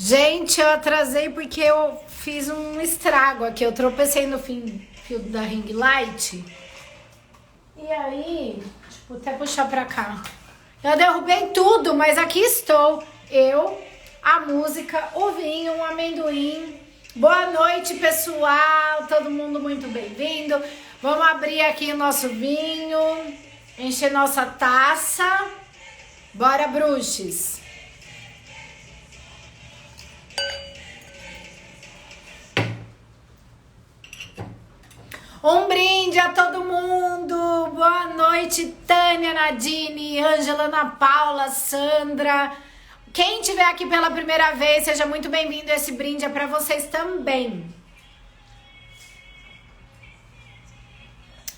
Gente, eu atrasei porque eu fiz um estrago aqui. Eu tropecei no fio da ring light. E aí, vou até puxar pra cá. Eu derrubei tudo, mas aqui estou. Eu, a música, o vinho, o amendoim. Boa noite, pessoal. Todo mundo muito bem-vindo. Vamos abrir aqui o nosso vinho. Encher nossa taça. Bora, bruxes. Um brinde a todo mundo. Boa noite, Tânia, Nadine, Ângela, Ana Paula, Sandra. Quem estiver aqui pela primeira vez, seja muito bem-vindo. Esse brinde é para vocês também.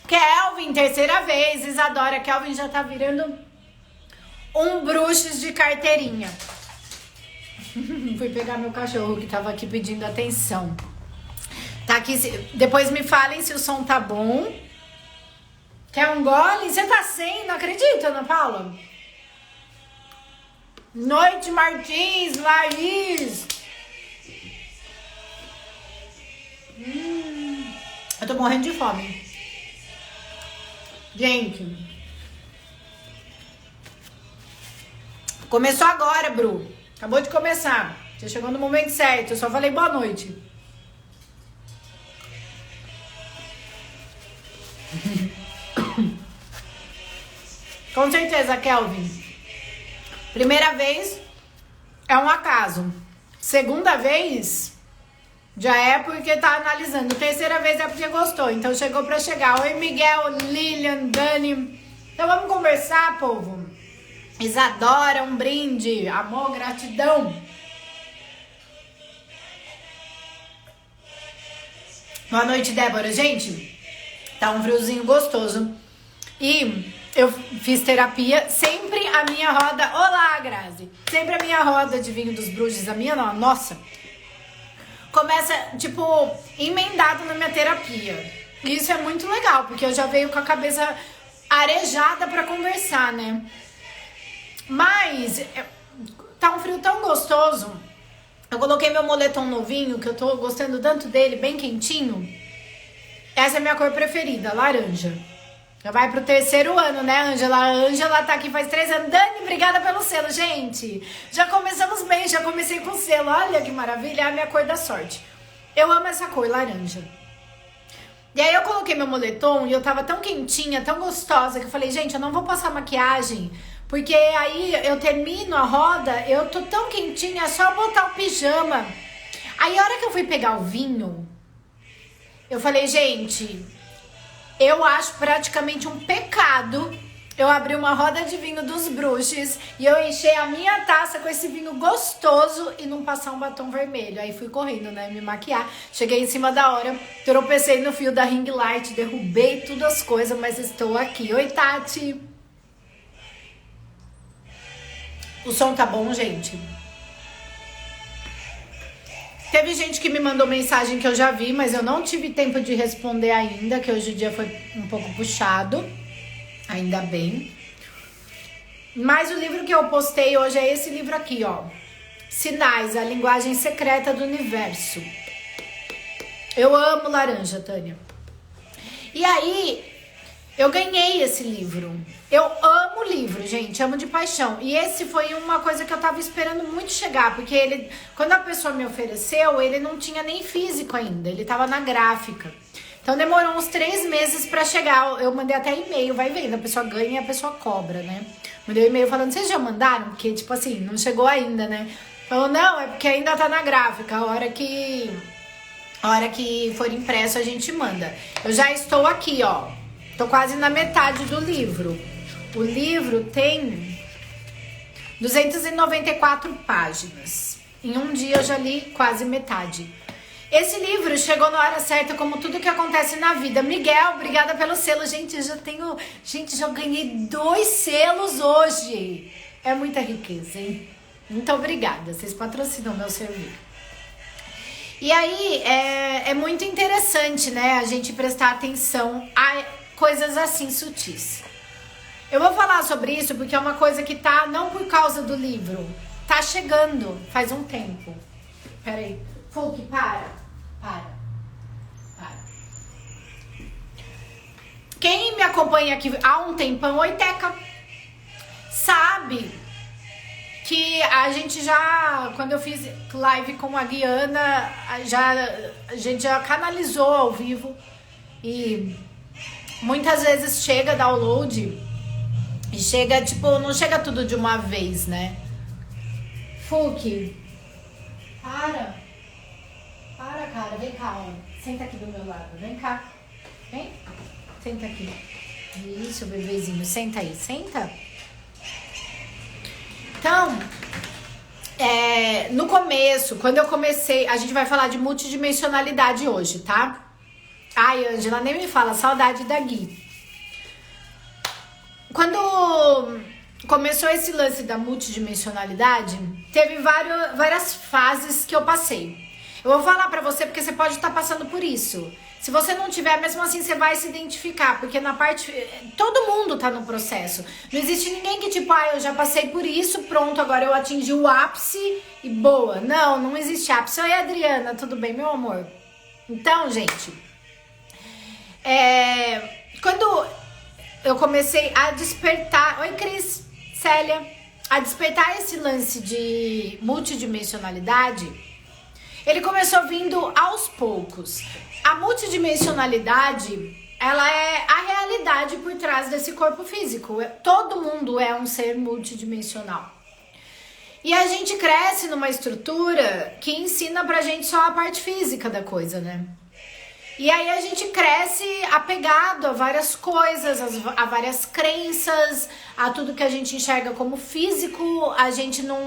Kelvin, terceira vez. Isadora, Kelvin já tá virando um bruxos de carteirinha. Fui pegar meu cachorro que tava aqui pedindo atenção. Tá aqui, depois me falem se o som tá bom. Quer um gole? Você tá sem? Não acredito, Ana Paula? Noite, Martins, Laís. Eu tô morrendo de fome. Gente. Começou agora, Bru. Acabou de começar. Você chegou no momento certo. Eu só falei boa noite. Com certeza, Kelvin. Primeira vez é um acaso. Segunda vez já é porque tá analisando. Terceira vez é porque gostou. Então chegou pra chegar. Oi, Miguel, Lilian, Dani. Então vamos conversar, povo. Isadora, um brinde. Amor, gratidão. Boa noite, Débora. Gente, tá um friozinho gostoso. E eu fiz terapia, sempre a minha roda... Olá, Grazi! Sempre a minha roda de vinho dos bruxos, a minha não, nossa, começa, tipo, emendado na minha terapia. E isso é muito legal, porque eu já venho com a cabeça arejada pra conversar, né? Mas tá um frio tão gostoso. Eu coloquei meu moletom novinho, que eu tô gostando tanto dele, bem quentinho. Essa é a minha cor preferida, laranja. Já vai pro terceiro ano, né, Ângela? A Ângela tá aqui faz 3 anos. Dani, obrigada pelo selo, gente. Já começamos bem, já comecei com selo. Olha que maravilha, é a minha cor da sorte. Eu amo essa cor, laranja. E aí eu coloquei meu moletom e eu tava tão quentinha, tão gostosa, que eu falei, gente, eu não vou passar maquiagem, porque aí eu termino a roda, eu tô tão quentinha, é só botar o pijama. Aí a hora que eu fui pegar o vinho, eu falei, gente... Eu acho praticamente um pecado eu abrir uma roda de vinho dos bruxos e eu encher a minha taça com esse vinho gostoso e não passar um batom vermelho. Aí fui correndo, né, me maquiar. Cheguei em cima da hora, tropecei no fio da ring light, derrubei tudo as coisas, mas estou aqui. Oi, Tati! O som tá bom, gente? Teve gente que me mandou mensagem que eu já vi, mas eu não tive tempo de responder ainda, que hoje o dia foi um pouco puxado, ainda bem. Mas o livro que eu postei hoje é esse livro aqui, ó. Sinais, a linguagem secreta do universo. Eu amo laranja, Tânia. E aí, eu ganhei esse livro. Eu amo livro, gente, amo de paixão. E esse foi uma coisa que eu tava esperando muito chegar, porque ele, quando a pessoa me ofereceu, ele não tinha nem físico ainda, ele tava na gráfica. Então demorou uns 3 meses pra chegar. Eu mandei até e-mail, vai vendo, a pessoa ganha e a pessoa cobra, né? Mandei um e-mail falando, vocês já mandaram? Porque, tipo assim, não chegou ainda, né? Falou, não, é porque ainda tá na gráfica, a hora que for impresso a gente manda. Eu já estou aqui, ó, tô quase na metade do livro. O livro tem 294 páginas. Em um dia eu já li quase metade. Esse livro chegou na hora certa, como tudo que acontece na vida. Miguel, obrigada pelo selo. Gente, já ganhei 2 selos hoje. É muita riqueza, hein? Muito obrigada. Vocês patrocinam meu serviço. E aí, é muito interessante, né? A gente prestar atenção a coisas assim sutis. Eu vou falar sobre isso porque é uma coisa que tá, não por causa do livro, tá chegando faz um tempo. Peraí. Fulk, para. Para. Quem me acompanha aqui há um tempão, oi Teca, sabe que a gente já, quando eu fiz live com a Guiana, a gente já canalizou ao vivo e muitas vezes chega download e chega, tipo, não chega tudo de uma vez, né? Fulk, para, cara, vem cá, ó. Senta aqui do meu lado, vem cá, vem. Senta aqui. Isso, bebezinho. Senta aí. Senta. Então, no começo, quando eu comecei... A gente vai falar de multidimensionalidade hoje, tá? Ai, Ângela, nem me fala. Saudade da Gui. Quando começou esse lance da multidimensionalidade, teve várias fases que eu passei. Eu vou falar pra você porque você pode estar passando por isso. Se você não tiver, mesmo assim você vai se identificar, porque na parte... Todo mundo tá no processo. Não existe ninguém que tipo, eu já passei por isso, pronto, agora eu atingi o ápice e boa. Não existe ápice. Oi, Adriana, tudo bem, meu amor? Então, gente, quando eu comecei a despertar... Oi, Cris, Célia. A despertar esse lance de multidimensionalidade, ele começou vindo aos poucos. A multidimensionalidade, ela é a realidade por trás desse corpo físico. Todo mundo é um ser multidimensional. E a gente cresce numa estrutura que ensina pra gente só a parte física da coisa, né? E aí a gente cresce apegado a várias coisas, a várias crenças, a tudo que a gente enxerga como físico. A gente não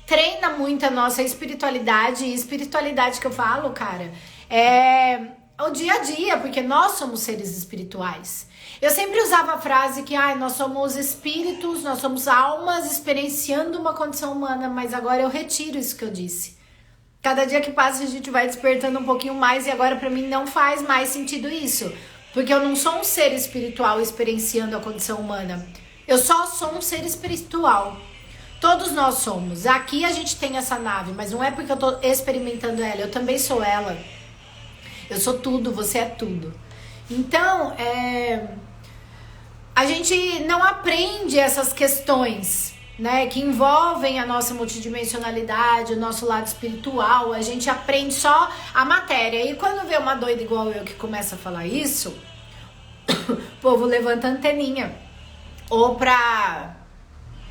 treina muito a nossa espiritualidade. E espiritualidade que eu falo, cara, é o dia a dia, porque nós somos seres espirituais. Eu sempre usava a frase que nós somos espíritos, nós somos almas experienciando uma condição humana, mas agora eu retiro isso que eu disse. Cada dia que passa a gente vai despertando um pouquinho mais e agora pra mim não faz mais sentido isso. Porque eu não sou um ser espiritual experienciando a condição humana. Eu só sou um ser espiritual. Todos nós somos. Aqui a gente tem essa nave, mas não é porque eu tô experimentando ela. Eu também sou ela. Eu sou tudo, você é tudo. Então, a gente não aprende essas questões, né, que envolvem a nossa multidimensionalidade, o nosso lado espiritual. A gente aprende só a matéria. E quando vê uma doida igual eu que começa a falar isso, o povo levanta a anteninha. Ou pra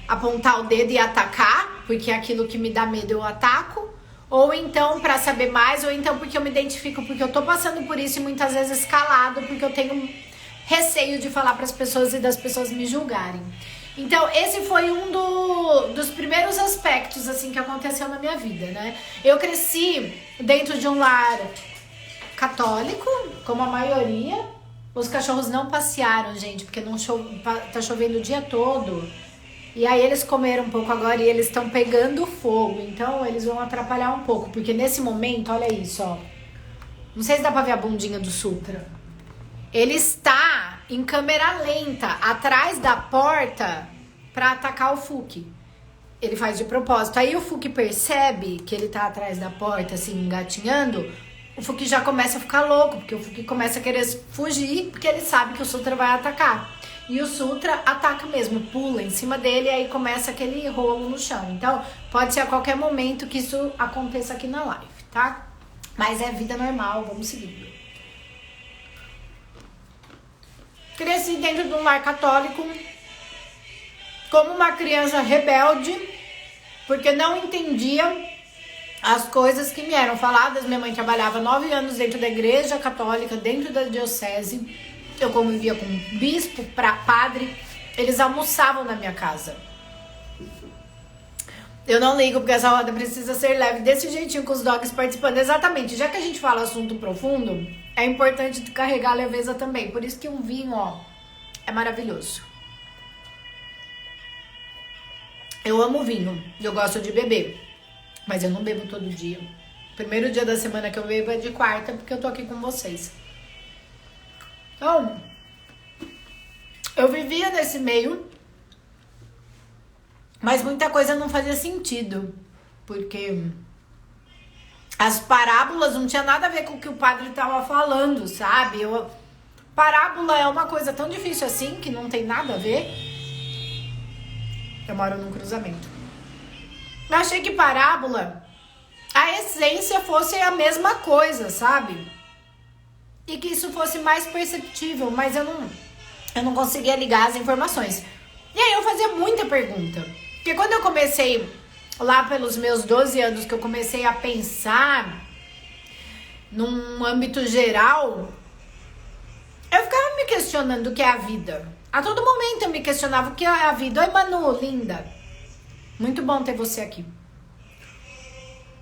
apontar o dedo e atacar, porque é aquilo que me dá medo eu ataco. Ou então pra saber mais, ou então porque eu me identifico, porque eu tô passando por isso e muitas vezes calado, porque eu tenho receio de falar pras pessoas e das pessoas me julgarem. Então, esse foi um dos primeiros aspectos, assim, que aconteceu na minha vida, né? Eu cresci dentro de um lar católico, como a maioria. Os cachorros não passearam, gente, porque tá chovendo o dia todo. E aí eles comeram um pouco agora e eles estão pegando fogo. Então, eles vão atrapalhar um pouco, porque nesse momento, olha isso, ó. Não sei se dá pra ver a bundinha do Sutra. Ele está em câmera lenta atrás da porta para atacar o Fulk. Ele faz de propósito. Aí o Fulk percebe que ele tá atrás da porta, assim, engatinhando. O Fulk já começa a ficar louco, porque o Fulk começa a querer fugir, porque ele sabe que o Sutra vai atacar. E o Sutra ataca mesmo, pula em cima dele e aí começa aquele rolo no chão. Então, pode ser a qualquer momento que isso aconteça aqui na live, tá? Mas é vida normal, vamos seguir. Cresci dentro de um lar católico como uma criança rebelde, porque não entendia as coisas que me eram faladas. Minha mãe trabalhava 9 anos dentro da igreja católica, dentro da diocese. Eu convivia com bispo, padre. Eles almoçavam na minha casa. Eu não ligo, porque essa roda precisa ser leve desse jeitinho, com os dogs participando. Exatamente, já que a gente fala assunto profundo, é importante carregar a leveza também. Por isso que um vinho, ó, é maravilhoso. Eu amo vinho, eu gosto de beber, mas eu não bebo todo dia. Primeiro dia da semana que eu bebo é de quarta, porque eu tô aqui com vocês. Então, eu vivia nesse meio, mas muita coisa não fazia sentido, porque As parábolas não tinha nada a ver com o que o padre tava falando, sabe? Parábola é uma coisa tão difícil assim, que não tem nada a ver. Eu moro num cruzamento. Eu achei que parábola, a essência fosse a mesma coisa, sabe? E que isso fosse mais perceptível, mas eu não conseguia ligar as informações. E aí eu fazia muita pergunta. Porque quando eu comecei, lá pelos meus 12 anos, que eu comecei a pensar num âmbito geral, eu ficava me questionando o que é a vida. A todo momento eu me questionava o que é a vida. Oi, Manu, linda. Muito bom ter você aqui.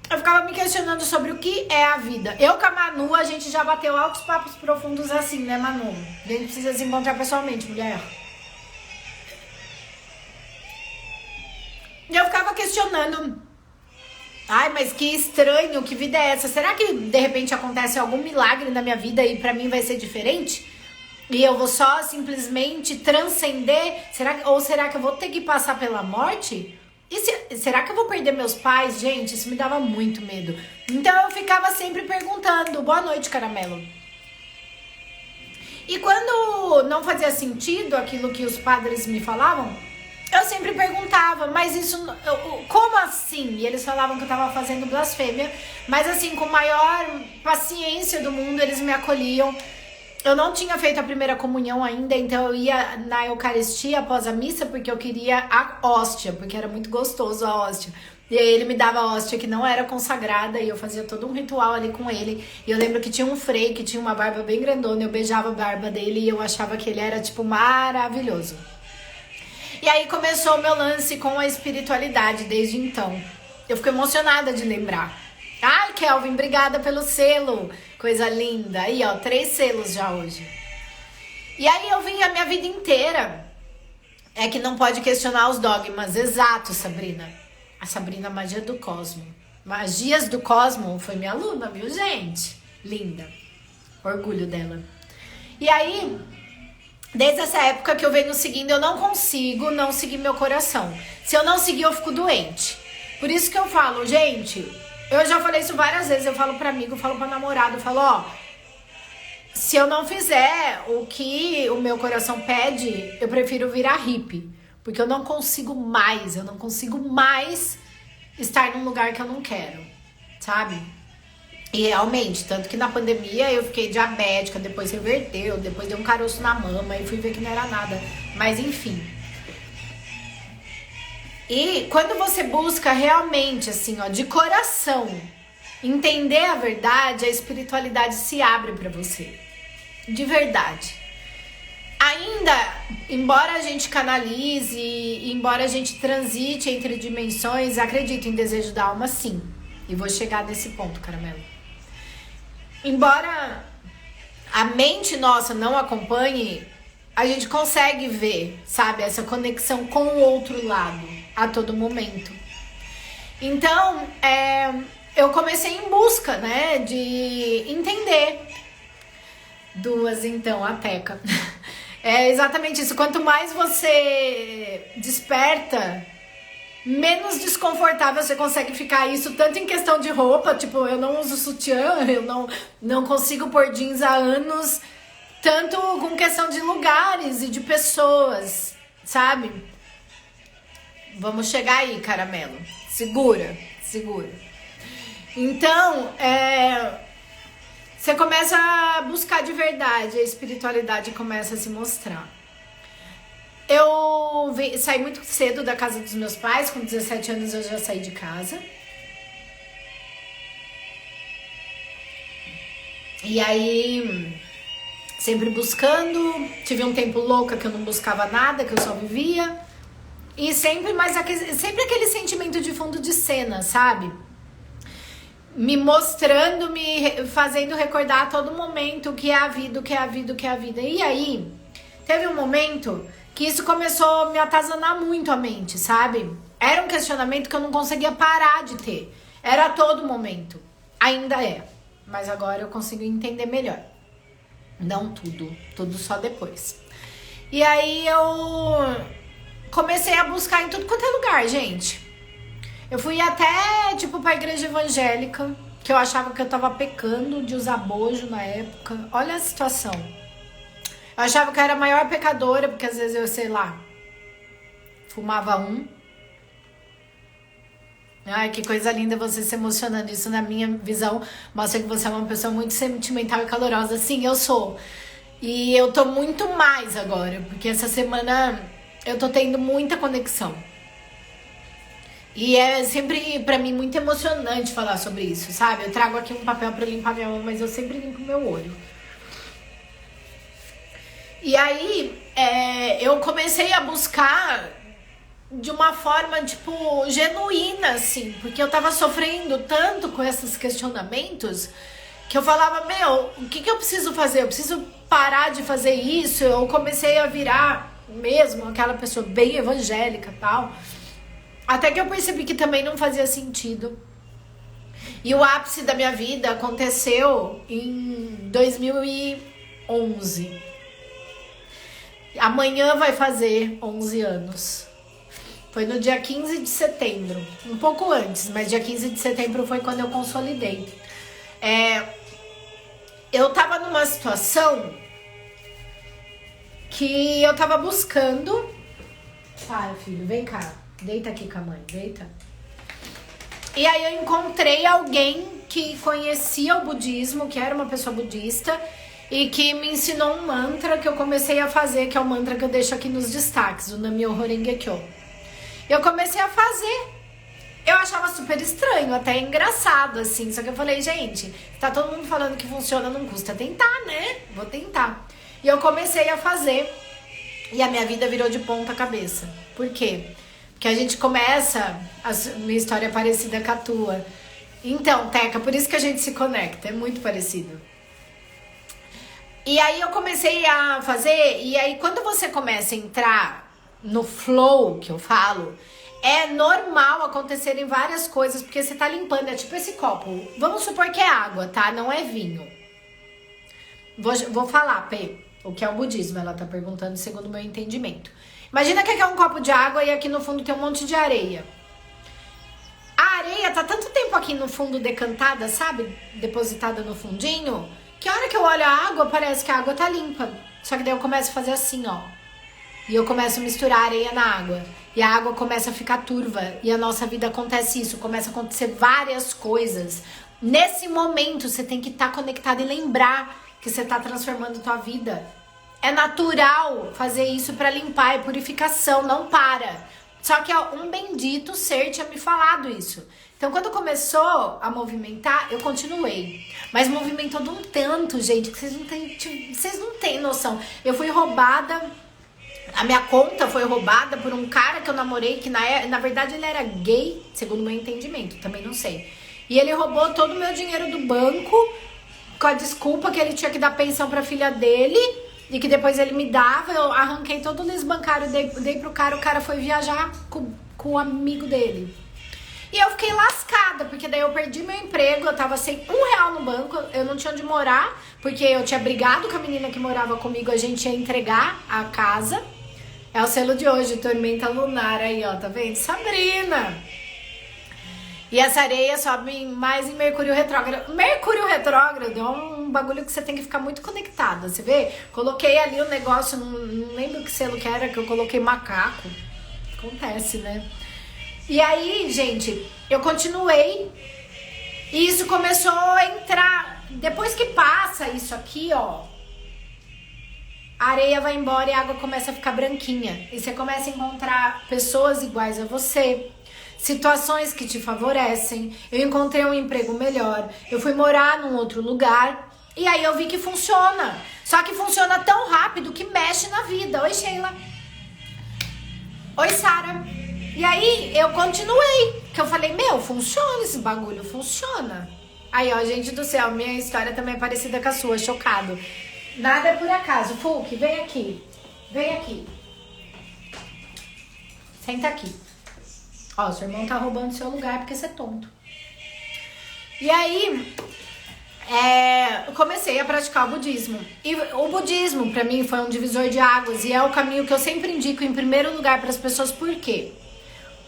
Eu ficava me questionando sobre o que é a vida. Eu com a Manu, a gente já bateu altos papos profundos assim, né, Manu? A gente precisa se encontrar pessoalmente, mulher. E eu ficava questionando. Ai, mas que estranho, que vida é essa? Será que de repente acontece algum milagre na minha vida e pra mim vai ser diferente? E eu vou só simplesmente transcender? Ou será que eu vou ter que passar pela morte? Será que eu vou perder meus pais? Gente, isso me dava muito medo. Então eu ficava sempre perguntando. Boa noite, caramelo. E quando não fazia sentido aquilo que os padres me falavam, eu sempre perguntava, mas isso, como assim? E eles falavam que eu tava fazendo blasfêmia, mas assim, com a maior paciência do mundo, eles me acolhiam. Eu não tinha feito a primeira comunhão ainda, então eu ia na Eucaristia após a missa, porque eu queria a hóstia, porque era muito gostoso a hóstia. E aí ele me dava a hóstia que não era consagrada, e eu fazia todo um ritual ali com ele. E eu lembro que tinha um frei que tinha uma barba bem grandona, eu beijava a barba dele e eu achava que ele era, tipo, maravilhoso. E aí começou o meu lance com a espiritualidade desde então. Eu fico emocionada de lembrar. Ai, Kelvin, obrigada pelo selo. Coisa linda. Aí, ó, 3 selos já hoje. E aí eu vim a minha vida inteira. É que não pode questionar os dogmas. Exato, Sabrina. A Sabrina Magia do Cosmo. Magias do Cosmo foi minha aluna, viu, gente? Linda. Orgulho dela. E aí, desde essa época que eu venho seguindo, eu não consigo não seguir meu coração. Se eu não seguir, eu fico doente. Por isso que eu falo, gente, eu já falei isso várias vezes, eu falo pra amigo, eu falo pra namorado, eu falo, ó, se eu não fizer o que o meu coração pede, eu prefiro virar hippie. Porque eu não consigo mais estar num lugar que eu não quero, sabe? E realmente, tanto que na pandemia eu fiquei diabética, depois reverteu, depois deu um caroço na mama e fui ver que não era nada. Mas enfim. E quando você busca realmente, assim, ó, de coração, entender a verdade, a espiritualidade se abre pra você. De verdade. Ainda, embora a gente canalize, embora a gente transite entre dimensões, acredito em desejo da alma, sim. E vou chegar nesse ponto, caramelo. Embora a mente nossa não acompanhe, a gente consegue ver, sabe, essa conexão com o outro lado a todo momento. Então, eu comecei em busca, né, de entender. Duas, então, a Teca. É exatamente isso. Quanto mais você desperta, menos desconfortável você consegue ficar. Isso tanto em questão de roupa, tipo, eu não uso sutiã, eu não consigo pôr jeans há anos, tanto com questão de lugares e de pessoas, sabe? Vamos chegar aí, caramelo. Segura. Então, você começa a buscar de verdade, a espiritualidade começa a se mostrar. Eu saí muito cedo da casa dos meus pais, com 17 anos eu já saí de casa. E aí, sempre buscando, tive um tempo louca que eu não buscava nada, que eu só vivia. E sempre aquele sentimento de fundo de cena, sabe? Me mostrando, me fazendo recordar a todo momento o que é a vida, o que é a vida, o que é a vida. E aí, teve um momento que isso começou a me atazanar muito a mente, sabe? Era um questionamento que eu não conseguia parar de ter. Era a todo momento. Ainda é. Mas agora eu consigo entender melhor. Não tudo só depois. E aí eu comecei a buscar em tudo quanto é lugar, gente. Eu fui até, tipo, pra igreja evangélica, que eu achava que eu tava pecando de usar bojo na época. Olha a situação. Eu achava que eu era a maior pecadora, porque às vezes eu, sei lá, fumava um. Ai, que coisa linda você se emocionando. Isso, na minha visão, mostra que você é uma pessoa muito sentimental e calorosa. Sim, eu sou. E eu tô muito mais agora, porque essa semana eu tô tendo muita conexão. E é sempre, pra mim, muito emocionante falar sobre isso, sabe? Eu trago aqui um papel pra limpar minha mão, mas eu sempre limpo meu olho. E aí, eu comecei a buscar de uma forma, tipo, genuína, assim. Porque eu tava sofrendo tanto com esses questionamentos que eu falava, meu, o que eu preciso fazer? Eu preciso parar de fazer isso. Eu comecei a virar mesmo aquela pessoa bem evangélica e tal. Até que eu percebi que também não fazia sentido. E o ápice da minha vida aconteceu em 2011. Amanhã vai fazer 11 anos. Foi no dia 15 de setembro. Um pouco antes, mas dia 15 de setembro foi quando eu consolidei. Eu tava numa situação que eu tava buscando... Para, filho, vem cá. Deita aqui com a mãe, deita. E aí eu encontrei alguém que conhecia o budismo, que era uma pessoa budista, e que me ensinou um mantra que eu comecei a fazer, que é o mantra que eu deixo aqui nos destaques, o Nam-myoho Renge-kyo. Eu comecei a fazer. Eu achava super estranho, até engraçado, assim. Só que eu falei, gente, tá todo mundo falando que funciona, não custa tentar, né? Vou tentar. E eu comecei a fazer. E a minha vida virou de ponta cabeça. Por quê? Porque a gente começa, a minha história é parecida com a tua. Então, Teca, por isso que a gente se conecta, é muito parecido. E aí eu comecei a fazer, e aí quando você começa a entrar no flow, que eu falo, é normal acontecerem várias coisas, porque você tá limpando, é tipo esse copo. Vamos supor que é água, tá? Não é vinho. Vou falar, Pê, o que é o budismo, ela tá perguntando segundo o meu entendimento. Imagina que aqui é um copo de água e aqui no fundo tem um monte de areia. A areia tá tanto tempo aqui no fundo decantada, sabe? Depositada no fundinho, que a hora que eu olho a água, parece que a água tá limpa. Só que daí eu começo a fazer assim, ó. E eu começo a misturar areia na água. E a água começa a ficar turva. E a nossa vida acontece isso. Começa a acontecer várias coisas. Nesse momento, você tem que estar conectado e lembrar que você tá transformando a tua vida. É natural fazer isso para limpar, é purificação, não para. Só que um bendito ser tinha me falado isso. Então, quando começou a movimentar, eu continuei. Mas movimentou de um tanto, gente, que vocês não têm noção. Eu fui roubada, a minha conta foi roubada por um cara que eu namorei, que na verdade ele era gay, segundo o meu entendimento, também não sei. E ele roubou todo o meu dinheiro do banco, com a desculpa que ele tinha que dar pensão pra filha dele, e que depois ele me dava. Eu arranquei todo o lixo bancário, dei pro cara, o cara foi viajar com o amigo dele. E eu fiquei lascada, porque daí eu perdi meu emprego, eu tava sem R$1 no banco, eu não tinha onde morar, porque eu tinha brigado com a menina que morava comigo, a gente ia entregar a casa. É o selo de hoje, tormenta lunar aí, ó, tá vendo? Sabrina! E essa areia sobe mais em Mercúrio retrógrado. Mercúrio retrógrado é um bagulho que você tem que ficar muito conectada, você vê? Coloquei ali o negócio, não lembro que selo que era, que eu coloquei macaco. Acontece, né? E aí, gente, eu continuei. E isso começou a entrar. Depois que passa isso aqui, ó, a areia vai embora e a água começa a ficar branquinha. E você começa a encontrar pessoas iguais a você, situações que te favorecem. Eu encontrei um emprego melhor, eu fui morar num outro lugar, e aí eu vi que funciona. Só que funciona tão rápido que mexe na vida. Oi, Sheila. Oi, Sara. E aí eu continuei, que eu falei, meu, funciona esse bagulho, funciona. Aí, ó, gente do céu, minha história também é parecida com a sua, chocado. Nada é por acaso. Fulk, vem aqui. Vem aqui. Senta aqui. Ó, seu irmão tá roubando seu lugar porque você é tonto. E aí, eu comecei a praticar o budismo. E o budismo, pra mim, foi um divisor de águas. E é o caminho que eu sempre indico em primeiro lugar para as pessoas. Por quê?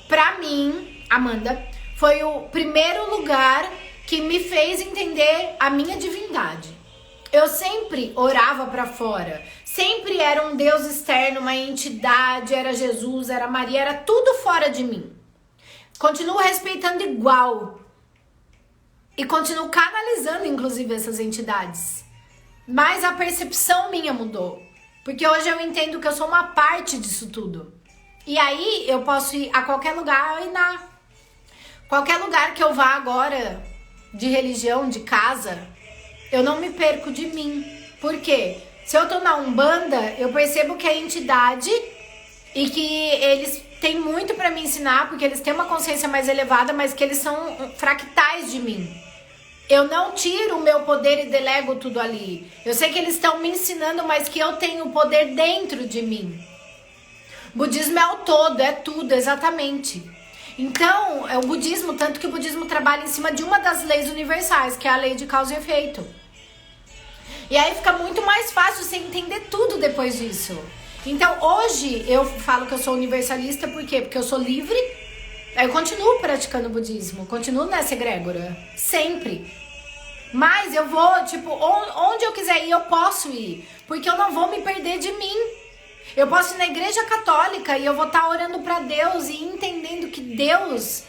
Pra mim, Amanda, foi o primeiro lugar que me fez entender a minha divindade. Eu sempre orava pra fora, sempre era um Deus externo, uma entidade, era Jesus, era Maria, era tudo fora de mim. Continuo respeitando igual e continuo canalizando, inclusive, essas entidades. Mas a percepção minha mudou, porque hoje eu entendo que eu sou uma parte disso tudo. E aí eu posso ir a qualquer lugar e qualquer lugar que eu vá agora, de religião, de casa, eu não me perco de mim. Por quê? Se eu tô na Umbanda, eu percebo que a entidade e que eles têm muito pra me ensinar, porque eles têm uma consciência mais elevada, mas que eles são fractais de mim. Eu não tiro o meu poder e delego tudo ali. Eu sei que eles estão me ensinando, mas que eu tenho o poder dentro de mim. Budismo é o todo, é tudo, exatamente. Então, é o budismo, tanto que o budismo trabalha em cima de uma das leis universais, que é a lei de causa e efeito. E aí fica muito mais fácil você entender tudo depois disso. Então, hoje eu falo que eu sou universalista, por quê? Porque eu sou livre, eu continuo praticando budismo, continuo nessa egrégora, sempre. Mas eu vou, tipo, onde eu quiser ir, eu posso ir, porque eu não vou me perder de mim. Eu posso ir na igreja católica e eu vou estar orando pra Deus e entendendo que Deus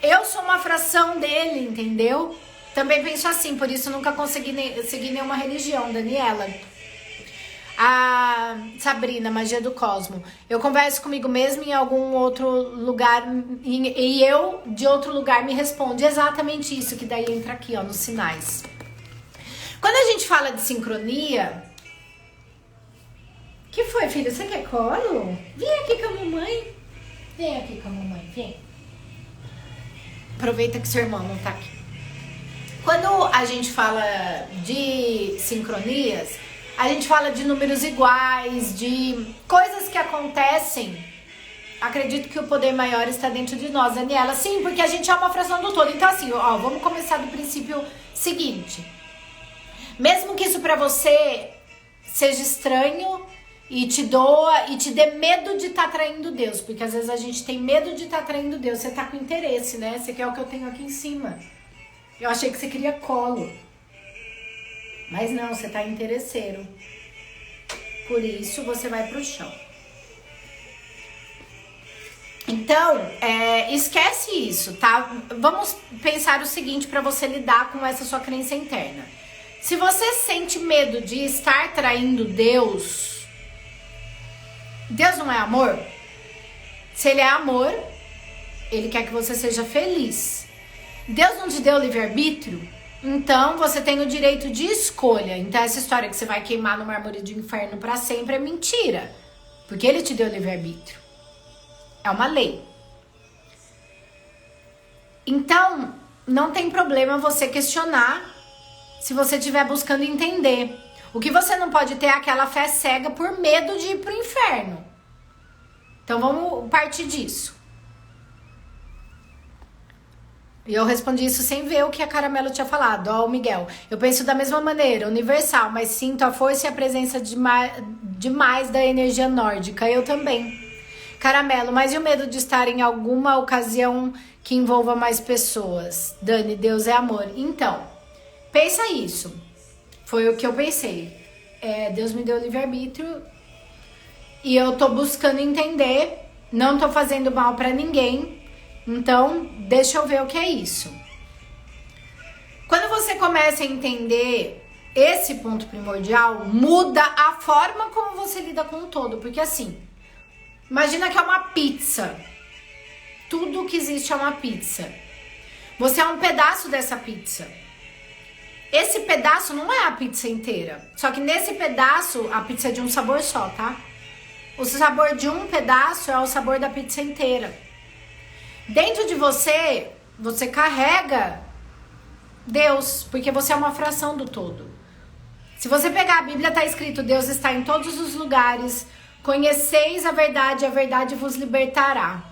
eu sou uma fração dele, entendeu? Também penso assim, por isso nunca consegui seguir nenhuma religião, Daniela. A Sabrina, Magia do Cosmo. Eu converso comigo mesma em algum outro lugar e eu, de outro lugar, me responde exatamente isso, que daí entra aqui, ó, nos sinais. Quando a gente fala de sincronia... Que foi, filho? Você quer colo? Vem aqui com a mamãe. Vem aqui com a mamãe, vem. Aproveita que seu irmão não tá aqui. Quando a gente fala de sincronias, a gente fala de números iguais, de coisas que acontecem. Acredito que o poder maior está dentro de nós, Daniela. Sim, porque a gente é uma fração do todo. Então assim, ó, vamos começar do princípio seguinte. Mesmo que isso pra você seja estranho e te doa e te dê medo de estar traindo Deus, porque às vezes a gente tem medo de estar traindo Deus. Você tá com interesse, né? Você quer o que eu tenho aqui em cima. Eu achei que você queria colo. Mas não, você tá interesseiro. Por isso você vai pro chão. Então, esquece isso, tá? Vamos pensar o seguinte pra você lidar com essa sua crença interna. Se você sente medo de estar traindo Deus, Deus não é amor? Se ele é amor, ele quer que você seja feliz. Deus não te deu livre-arbítrio? Então você tem o direito de escolha. Então essa história que você vai queimar no mármore de inferno pra sempre é mentira. Porque ele te deu livre-arbítrio. É uma lei. Então, não tem problema você questionar se você estiver buscando entender. O que você não pode ter é aquela fé cega por medo de ir pro inferno. Então vamos partir disso. E eu respondi isso sem ver o que a Caramelo tinha falado. Ó, o Miguel. Eu penso da mesma maneira, universal, mas sinto a força e a presença demais da energia nórdica. Eu também. Caramelo, mas e o medo de estar em alguma ocasião que envolva mais pessoas? Dani, Deus é amor. Então, pensa isso. Foi o que eu pensei. Deus me deu livre-arbítrio e eu tô buscando entender. Não tô fazendo mal pra ninguém. Então, deixa eu ver o que é isso. Quando você começa a entender esse ponto primordial, muda a forma como você lida com o todo. Porque assim, imagina que é uma pizza. Tudo que existe é uma pizza. Você é um pedaço dessa pizza. Esse pedaço não é a pizza inteira. Só que nesse pedaço, a pizza é de um sabor só, tá? O sabor de um pedaço é o sabor da pizza inteira. Dentro de você, você carrega Deus, porque você é uma fração do todo. Se você pegar a Bíblia, tá escrito: Deus está em todos os lugares, conheceis a verdade vos libertará.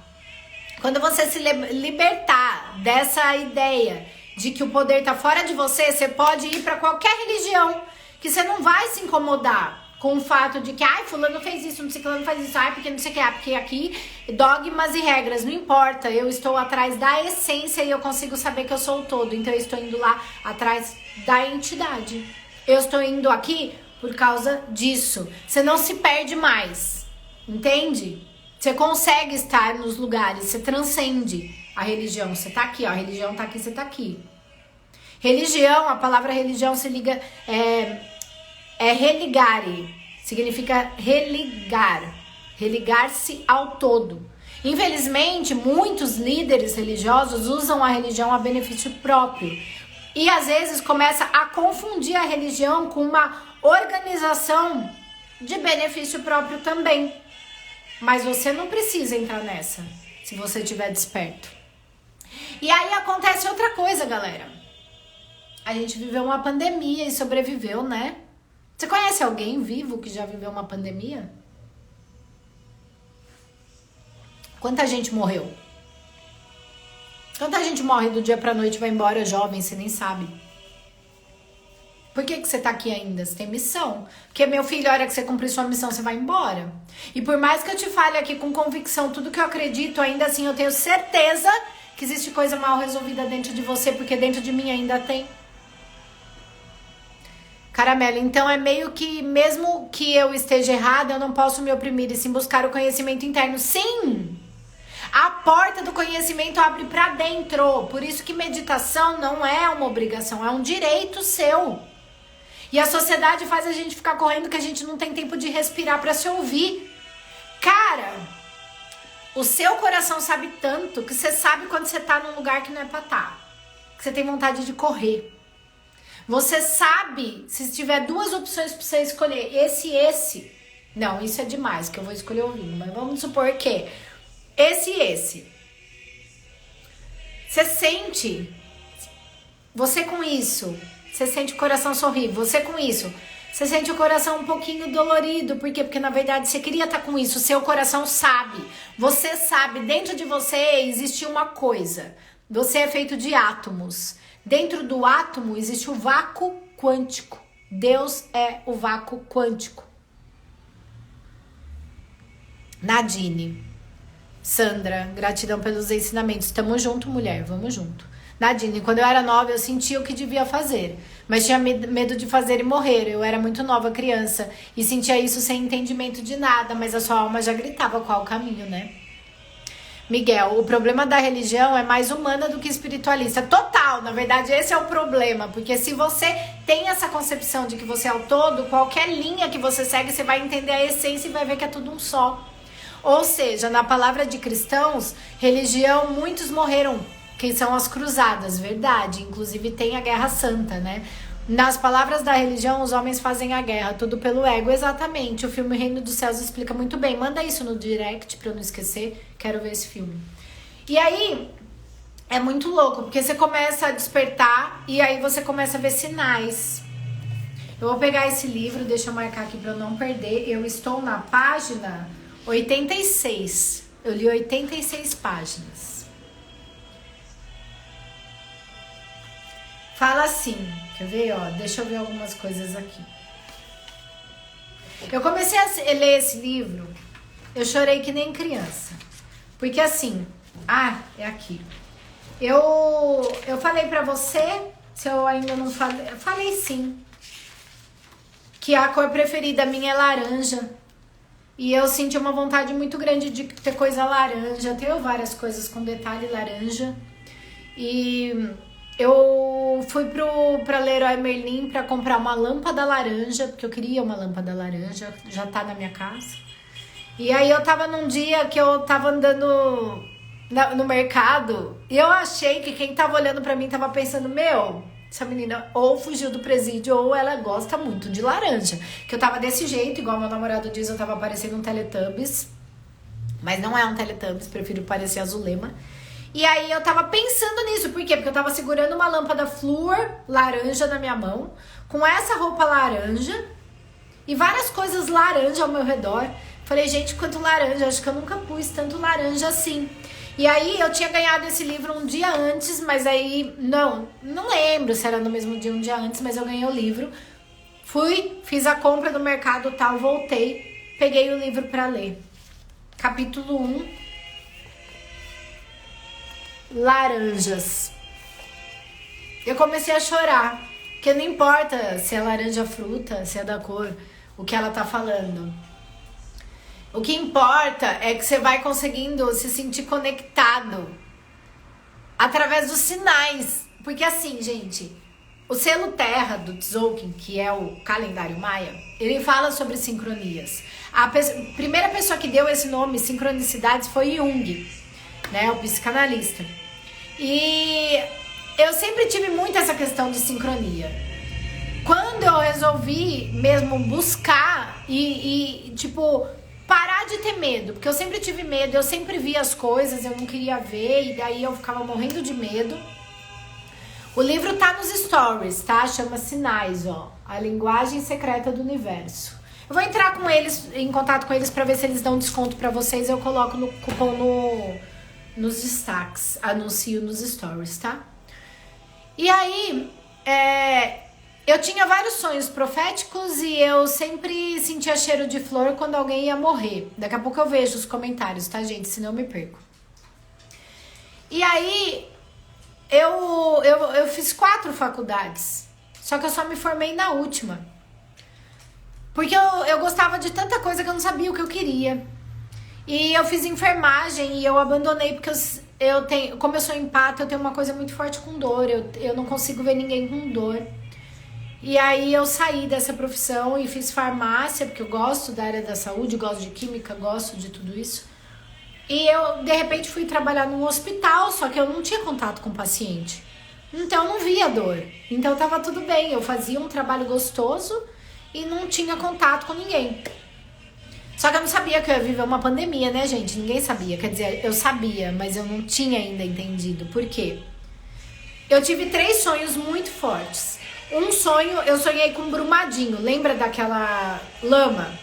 Quando você se libertar dessa ideia de que o poder tá fora de você, você pode ir para qualquer religião, que você não vai se incomodar. com o fato de que, ai, fulano fez isso, não sei que, fulano faz isso, ai, porque não sei o que, porque aqui, dogmas e regras, não importa, eu estou atrás da essência e eu consigo saber que eu sou o todo, então eu estou indo lá atrás da entidade. Eu estou indo aqui por causa disso. Você não se perde mais, entende? Você consegue estar nos lugares, você transcende a religião, você tá aqui, ó, a religião tá aqui, você tá aqui. Religião, a palavra religião se liga, religare, significa religar, religar-se ao todo. Infelizmente, muitos líderes religiosos usam a religião a benefício próprio e às vezes começa a confundir a religião com uma organização de benefício próprio também. Mas você não precisa entrar nessa, se você estiver desperto. E aí acontece outra coisa, galera. A gente viveu uma pandemia e sobreviveu, né? Você conhece alguém vivo que já viveu uma pandemia? Quanta gente morreu? Quanta gente morre do dia pra noite e vai embora jovem, você nem sabe. Por que você tá aqui ainda? Você tem missão. Porque, meu filho, a hora que você cumprir sua missão, você vai embora. E por mais que eu te fale aqui com convicção tudo que eu acredito, ainda assim eu tenho certeza que existe coisa mal resolvida dentro de você, porque dentro de mim ainda tem. Caramelo, então é meio que, mesmo que eu esteja errada, eu não posso me oprimir e sim buscar o conhecimento interno. Sim! A porta do conhecimento abre pra dentro. Por isso que meditação não é uma obrigação, é um direito seu. E a sociedade faz a gente ficar correndo que a gente não tem tempo de respirar pra se ouvir. Cara, o seu coração sabe tanto que você sabe quando você tá num lugar que não é pra estar. Que você tem vontade de correr. Você sabe, se tiver duas opções pra você escolher, esse e esse. Não, isso é demais, que eu vou escolher o vinho. Mas vamos supor que esse e esse. Você sente, você com isso, você sente o coração sorrir. Você com isso, você sente o coração um pouquinho dolorido. Por quê? Porque na verdade você queria estar com isso. Seu coração sabe. Você sabe, dentro de você existe uma coisa. Você é feito de átomos. Dentro do átomo existe o vácuo quântico. Deus é o vácuo quântico. Nadine, Sandra, gratidão pelos ensinamentos. Tamo junto, mulher, vamos junto. Nadine, quando eu era nova eu sentia o que devia fazer, mas tinha medo de fazer e morrer. Eu era muito nova, criança, e sentia isso sem entendimento de nada, mas a sua alma já gritava qual o caminho, né? Miguel, o problema da religião é mais humana do que espiritualista. Total, na verdade esse é o problema, porque se você tem essa concepção de que você é o todo, qualquer linha que você segue, você vai entender a essência e vai ver que é tudo um só. Ou seja, na palavra de cristãos, religião, muitos morreram, que são as cruzadas, verdade, inclusive tem a Guerra Santa, né? Nas palavras da religião, os homens fazem a guerra, tudo pelo ego, exatamente. O filme Reino dos Céus explica muito bem. Manda isso no direct pra eu não esquecer, quero ver esse filme. E aí, é muito louco, porque você começa a despertar e aí você começa a ver sinais. Eu vou pegar esse livro, deixa eu marcar aqui pra eu não perder. Eu estou na página 86. Eu li 86 páginas. Fala assim, quer ver, ó? Deixa eu ver algumas coisas aqui. Eu comecei a ler esse livro, eu chorei que nem criança. Porque assim, é aqui. Eu falei pra você, se eu ainda não falei, falei sim, que a cor preferida minha é laranja. E eu senti uma vontade muito grande de ter coisa laranja. Tenho várias coisas com detalhe laranja. E eu fui pra Leroy Merlin pra comprar uma lâmpada laranja, porque eu queria uma lâmpada laranja, já tá na minha casa. E aí eu tava num dia que eu tava andando no mercado e eu achei que quem tava olhando pra mim tava pensando, meu, essa menina ou fugiu do presídio ou ela gosta muito de laranja. Que eu tava desse jeito, igual meu namorado diz, eu tava parecendo um Teletubbies. Mas não é um Teletubbies, prefiro parecer a Zulema. E aí eu tava pensando nisso, por quê? Porque eu tava segurando uma lâmpada flúor laranja na minha mão, com essa roupa laranja e várias coisas laranja ao meu redor. Falei, gente, quanto laranja, acho que eu nunca pus tanto laranja assim. E aí eu tinha ganhado esse livro um dia antes, mas aí, não lembro se era no mesmo dia, um dia antes, mas eu ganhei o livro. Fui, fiz a compra do mercado tal, voltei, peguei o livro pra ler. Capítulo 1, laranjas. Eu comecei a chorar, porque não importa se é laranja fruta, se é da cor, o que ela tá falando. O que importa é que você vai conseguindo se sentir conectado através dos sinais. Porque assim, gente, o selo Terra do Tzolk'in, que é o calendário maia, ele fala sobre sincronias. A primeira pessoa que deu esse nome, sincronicidades, foi Jung, né, o psicanalista. E eu sempre tive muito essa questão de sincronia. Quando eu resolvi mesmo buscar e tipo, parar de ter medo, porque eu sempre tive medo, eu sempre via as coisas, eu não queria ver, e daí eu ficava morrendo de medo. O livro tá nos stories, tá? Chama Sinais, ó. A linguagem secreta do universo. Eu vou entrar com eles, em contato com eles pra ver se eles dão desconto pra vocês. Eu coloco no cupom nos destaques, anuncio nos stories, tá? E aí, eu tinha vários sonhos proféticos e eu sempre sentia cheiro de flor quando alguém ia morrer. Daqui a pouco eu vejo os comentários, tá, gente? Senão eu me perco. E aí, eu fiz 4 faculdades, só que eu só me formei na última. Porque eu gostava de tanta coisa que eu não sabia o que eu queria. E eu fiz enfermagem e eu abandonei porque eu tenho, como eu sou empata, eu tenho uma coisa muito forte com dor. Eu não consigo ver ninguém com dor. E aí eu saí dessa profissão e fiz farmácia, porque eu gosto da área da saúde, gosto de química, gosto de tudo isso. E eu, de repente, fui trabalhar num hospital, só que eu não tinha contato com o paciente. Então, eu não via dor. Então, tava tudo bem. Eu fazia um trabalho gostoso e não tinha contato com ninguém. Só que eu não sabia que eu ia viver uma pandemia, né, gente? Ninguém sabia. Quer dizer, eu sabia, mas eu não tinha ainda entendido. Por quê? Eu tive 3 sonhos muito fortes. Um sonho, eu sonhei com um Brumadinho. Lembra daquela lama?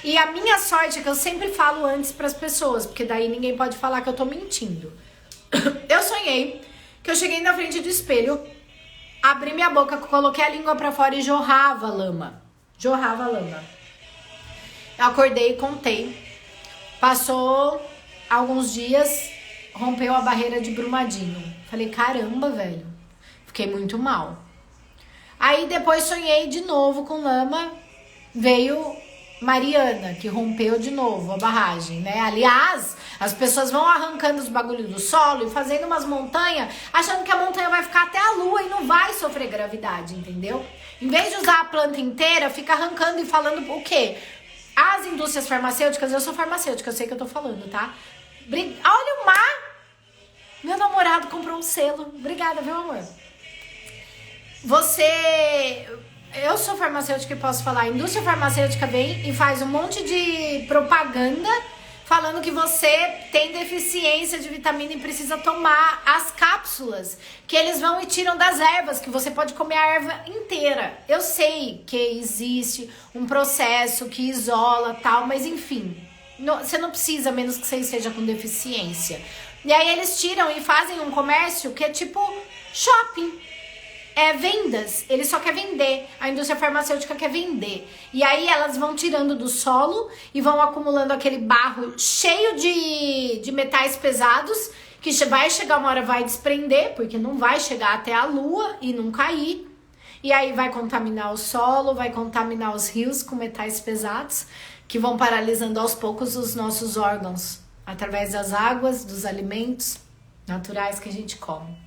E a minha sorte é que eu sempre falo antes pras pessoas, porque daí ninguém pode falar que eu tô mentindo. Eu sonhei que eu cheguei na frente do espelho, abri minha boca, coloquei a língua pra fora e jorrava lama. Jorrava lama. Eu acordei e contei. Passou alguns dias, rompeu a barreira de Brumadinho. Falei, caramba, velho. Fiquei muito mal. Aí depois sonhei de novo com lama. Veio Mariana, que rompeu de novo a barragem, né? Aliás, as pessoas vão arrancando os bagulhos do solo e fazendo umas montanhas, achando que a montanha vai ficar até a lua e não vai sofrer gravidade, entendeu? Em vez de usar a planta inteira, fica arrancando e falando o quê? As indústrias farmacêuticas, eu sou farmacêutica, eu sei que eu tô falando, tá? Olha o mar! Meu namorado comprou um selo. Obrigada, viu, amor? Eu sou farmacêutica e posso falar. A indústria farmacêutica vem e faz um monte de propaganda falando que você tem deficiência de vitamina e precisa tomar as cápsulas que eles vão e tiram das ervas, que você pode comer a erva inteira. Eu sei que existe um processo que isola tal, mas enfim, você não precisa, menos que você esteja com deficiência. E aí eles tiram e fazem um comércio que é tipo shopping. Vendas, ele só quer vender, a indústria farmacêutica quer vender. E aí elas vão tirando do solo e vão acumulando aquele barro cheio de metais pesados, que vai chegar uma hora, vai desprender, porque não vai chegar até a lua e não cair. E aí vai contaminar o solo, vai contaminar os rios com metais pesados, que vão paralisando aos poucos os nossos órgãos, através das águas, dos alimentos naturais que a gente come.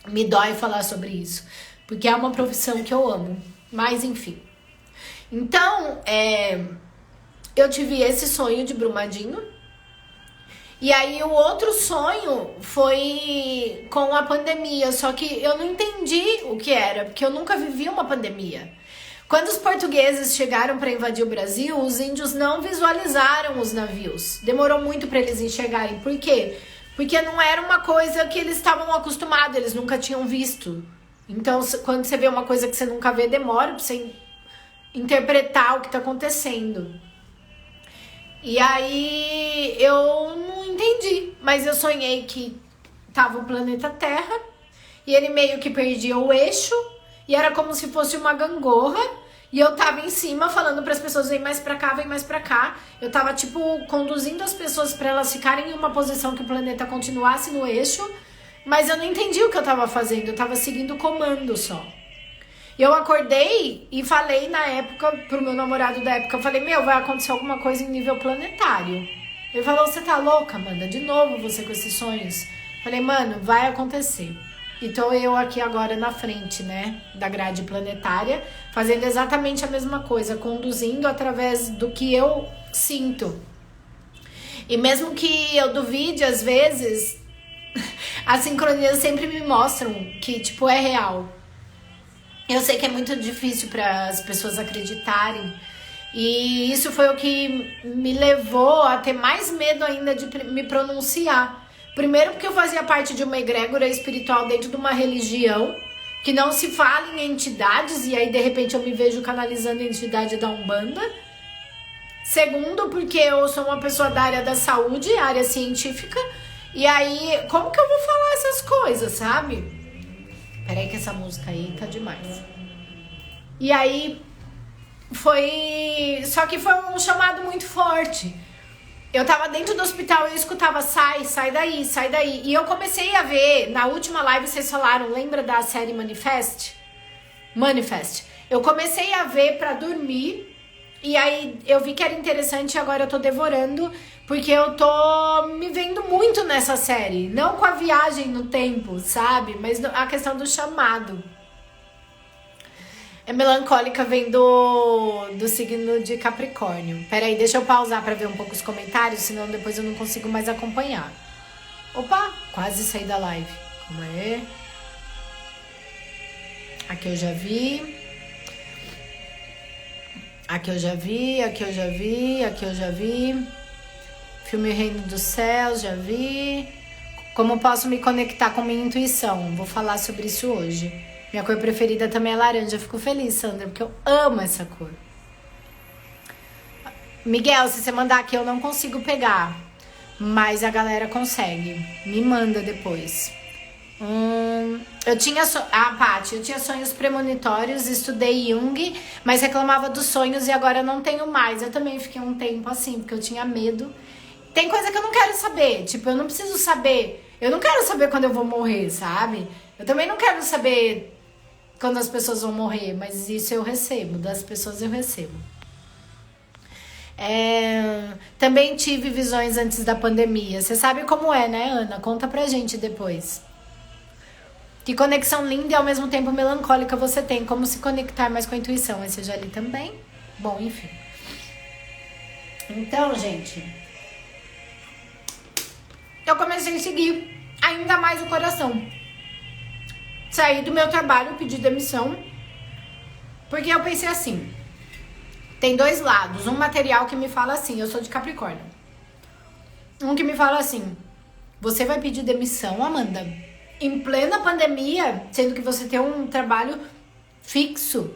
Me dói falar sobre isso, porque é uma profissão que eu amo. Mas, enfim. Então, eu tive esse sonho de Brumadinho. E aí, o outro sonho foi com a pandemia. Só que eu não entendi o que era, porque eu nunca vivi uma pandemia. Quando os portugueses chegaram para invadir o Brasil, os índios não visualizaram os navios. Demorou muito para eles enxergarem. Por quê? Porque não era uma coisa que eles estavam acostumados, eles nunca tinham visto. Então, quando você vê uma coisa que você nunca vê, demora pra você interpretar o que tá acontecendo. E aí, eu não entendi. Mas eu sonhei que tava o planeta Terra e ele meio que perdia o eixo e era como se fosse uma gangorra E eu tava em cima falando pras pessoas, vem mais pra cá, vem mais pra cá. Eu tava, tipo, conduzindo as pessoas pra elas ficarem em uma posição que o planeta continuasse no eixo. Mas eu não entendi o que eu tava fazendo, eu tava seguindo o comando só. E eu acordei e falei na época, pro meu namorado da época, eu falei, vai acontecer alguma coisa em nível planetário. Ele falou, você tá louca, Amanda? De novo você com esses sonhos? Falei, mano, vai acontecer. E tô eu aqui agora na frente, né, da grade planetária, fazendo exatamente a mesma coisa, conduzindo através do que eu sinto. E mesmo que eu duvide, às vezes, as sincronias sempre me mostram que, tipo, é real. Eu sei que é muito difícil para as pessoas acreditarem. E isso foi o que me levou a ter mais medo ainda de me pronunciar. Primeiro porque eu fazia parte de uma egrégora espiritual dentro de uma religião que não se fala em entidades, e aí de repente eu me vejo canalizando a entidade da Umbanda. Segundo, porque eu sou uma pessoa da área da saúde, área científica, e aí como que eu vou falar essas coisas, sabe? Peraí que essa música aí tá demais. E aí só que foi um chamado muito forte. Eu tava dentro do hospital e eu escutava, sai daí, sai daí. E eu comecei a ver, na última live vocês falaram, lembra da série Manifest? Eu comecei a ver pra dormir, e aí eu vi que era interessante e agora eu tô devorando, porque eu tô me vendo muito nessa série. Não com a viagem no tempo, sabe? Mas a questão do chamado. É melancólica, vem do signo de Capricórnio. Peraí, deixa eu pausar pra ver um pouco os comentários, senão depois eu não consigo mais acompanhar. Opa, quase saí da live. Como é? Aqui eu já vi. Aqui eu já vi. Filme Reino dos Céus, já vi. Como posso me conectar com minha intuição? Vou falar sobre isso hoje. Minha cor preferida também é laranja. Eu fico feliz, Sandra, porque eu amo essa cor. Miguel, se você mandar aqui eu não consigo pegar, mas a galera consegue. Me manda depois. Eu tinha Paty, eu tinha sonhos premonitórios, estudei Jung, mas reclamava dos sonhos e agora não tenho mais. Eu também fiquei um tempo assim, porque eu tinha medo. Tem coisa que eu não quero saber, tipo, eu não preciso saber. Eu não quero saber quando eu vou morrer, sabe? Eu também não quero saber quando as pessoas vão morrer, mas isso eu recebo, das pessoas eu recebo. Também tive visões antes da pandemia. Você sabe como é, né, Ana? Conta pra gente depois. Que conexão linda e ao mesmo tempo melancólica você tem. Como se conectar mais com a intuição. Esse eu já li também. Bom, enfim. Então, gente, eu comecei a seguir ainda mais o coração. Saí do meu trabalho, pedi demissão, porque eu pensei assim, tem dois lados, um material que me fala assim, eu sou de Capricórnio, um que me fala assim, você vai pedir demissão, Amanda, em plena pandemia, sendo que você tem um trabalho fixo,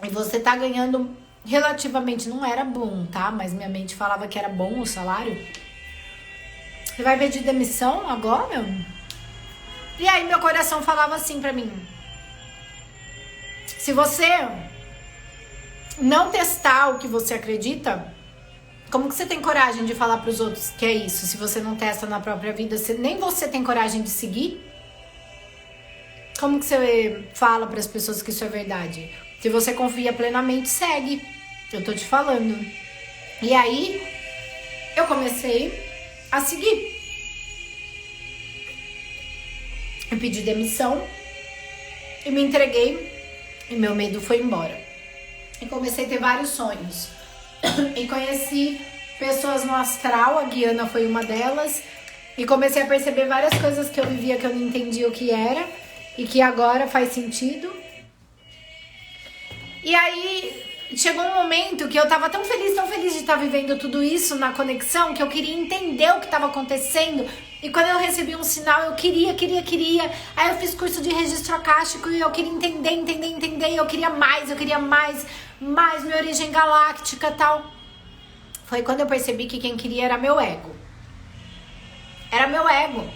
e você tá ganhando relativamente, não era bom, tá, mas minha mente falava que era bom o salário, você vai pedir demissão agora? E aí meu coração falava assim pra mim, se você não testar o que você acredita, como que você tem coragem de falar pros outros que é isso? Se você não testa na própria vida, nem você tem coragem de seguir? Como que você fala pras pessoas que isso é verdade? Se você confia plenamente, segue. Eu tô te falando. E aí, eu comecei a seguir. Eu pedi demissão e me entreguei e meu medo foi embora. E comecei a ter vários sonhos. E conheci pessoas no astral, a Guiana foi uma delas. E comecei a perceber várias coisas que eu vivia que eu não entendia o que era e que agora faz sentido. E aí chegou um momento que eu tava tão feliz de estar vivendo tudo isso na conexão, que eu queria entender o que estava acontecendo. E quando eu recebi um sinal, eu queria. Aí eu fiz curso de registro akáshico e eu queria entender. E eu queria mais, minha origem galáctica e tal. Foi quando eu percebi que quem queria era meu ego. Era meu ego.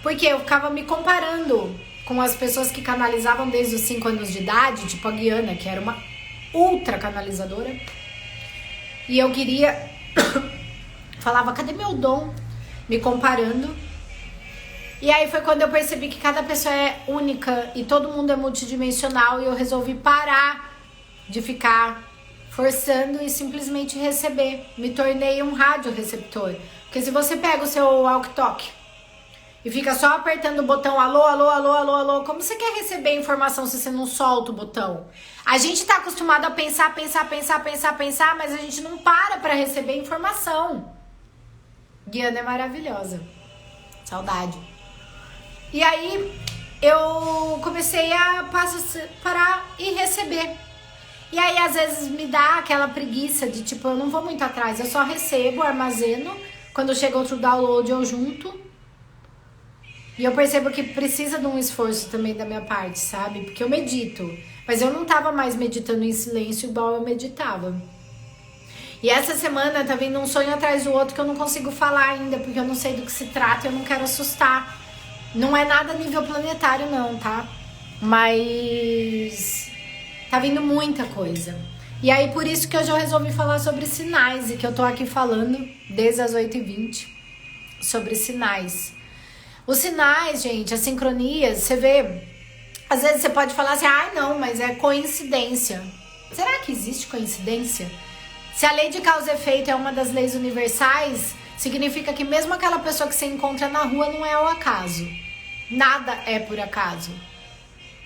Porque eu ficava me comparando com as pessoas que canalizavam desde os 5 anos de idade, tipo a Guiana, que era uma ultra canalizadora. E eu queria... falava, cadê meu dom? Me comparando. E aí foi quando eu percebi que cada pessoa é única e todo mundo é multidimensional. E eu resolvi parar de ficar forçando e simplesmente receber. Me tornei um radioreceptor. Porque se você pega o seu walkie-talkie e fica só apertando o botão alô, alô, alô, alô, alô, como você quer receber informação se você não solta o botão? A gente tá acostumado a pensar, mas a gente não para pra informação. Guiana é maravilhosa. Saudade. E aí eu comecei a parar e receber. E aí às vezes me dá aquela preguiça de tipo, eu não vou muito atrás, eu só recebo, armazeno. Quando chega outro download eu junto. E eu percebo que precisa de um esforço também da minha parte, sabe? Porque eu medito. Mas eu não tava mais meditando em silêncio igual eu meditava. E essa semana tá vindo um sonho atrás do outro que eu não consigo falar ainda, porque eu não sei do que se trata e eu não quero assustar. Não é nada a nível planetário não, tá? Mas tá vindo muita coisa. E aí por isso que hoje eu resolvi falar sobre sinais e que eu tô aqui falando desde as 8h20 sobre sinais. Os sinais, gente, as sincronias, você vê, às vezes você pode falar assim, não, mas é coincidência. Será que existe coincidência? Se a lei de causa e efeito é uma das leis universais, significa que mesmo aquela pessoa que você encontra na rua não é ao acaso. Nada é por acaso.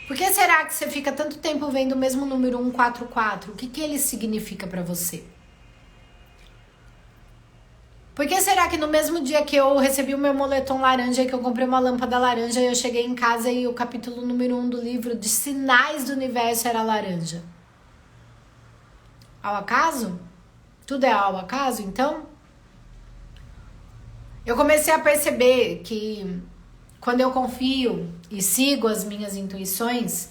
Por que será que você fica tanto tempo vendo o mesmo número 144? O que ele significa pra você? Por que será que no mesmo dia que eu recebi o meu moletom laranja e que eu comprei uma lâmpada laranja, eu cheguei em casa e o capítulo número 1 do livro de Sinais do Universo era laranja? Ao acaso? Tudo é ao acaso, então? Eu comecei a perceber que quando eu confio e sigo as minhas intuições,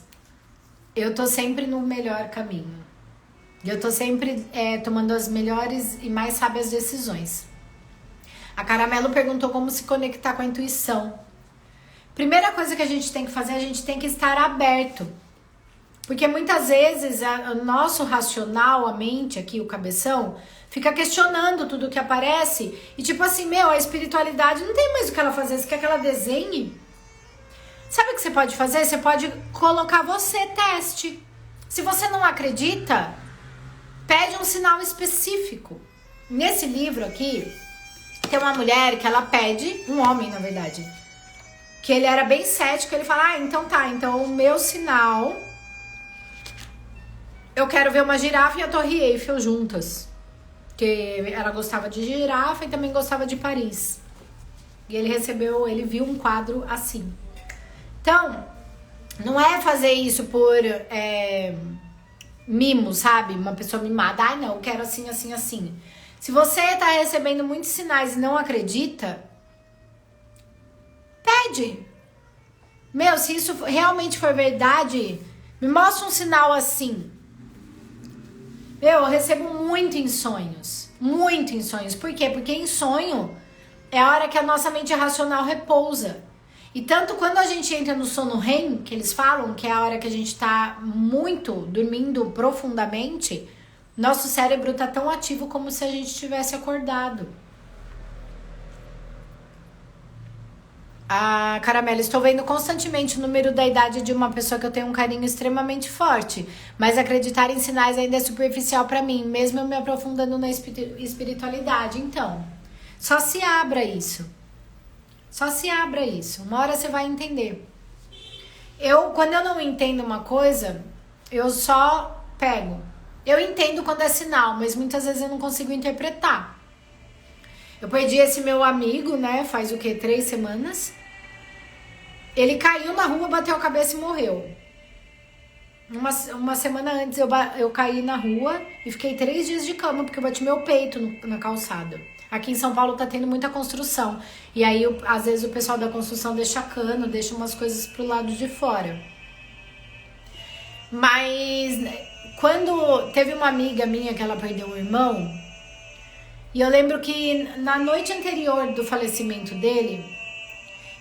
eu tô sempre no melhor caminho. Eu tô sempre tomando as melhores e mais sábias decisões. A Caramelo perguntou como se conectar com a intuição. Primeira coisa que a gente tem que fazer, a gente tem que estar aberto. Porque muitas vezes o nosso racional, a mente aqui, o cabeção, fica questionando tudo que aparece. E tipo assim, a espiritualidade não tem mais o que ela fazer. Você quer que ela desenhe? Sabe o que você pode fazer? Você pode colocar você teste. Se você não acredita, pede um sinal específico. Nesse livro aqui, tem uma mulher que ela pede, um homem na verdade, que ele era bem cético, ele fala, então o meu sinal, eu quero ver uma girafa e a Torre Eiffel juntas, porque ela gostava de girafa e também gostava de Paris, e ele viu um quadro assim. Então, não é fazer isso por mimo, sabe, uma pessoa mimada, não, eu quero assim, assim, assim. Se você tá recebendo muitos sinais e não acredita, pede. Se isso realmente for verdade, me mostra um sinal assim. Eu recebo muito em sonhos. Muito em sonhos. Por quê? Porque em sonho é a hora que a nossa mente racional repousa. E tanto quando a gente entra no sono REM, que eles falam que é a hora que a gente tá dormindo profundamente, nosso cérebro tá tão ativo como se a gente tivesse acordado. A Caramela, estou vendo constantemente o número da idade de uma pessoa que eu tenho um carinho extremamente forte, mas acreditar em sinais ainda é superficial pra mim, mesmo eu me aprofundando na espiritualidade. Então, só se abra isso. Só se abra isso. Uma hora você vai entender. Quando eu não entendo uma coisa, eu só pego. Eu entendo quando é sinal, mas muitas vezes eu não consigo interpretar. Eu perdi esse meu amigo, né? Faz 3 semanas. Ele caiu na rua, bateu a cabeça e morreu. Uma semana antes eu caí na rua e fiquei 3 dias de cama, porque eu bati meu peito na calçada. Aqui em São Paulo tá tendo muita construção. E aí, às vezes, o pessoal da construção deixa cano, deixa umas coisas pro lado de fora. Mas quando teve uma amiga minha que ela perdeu um irmão, e eu lembro que na noite anterior do falecimento dele,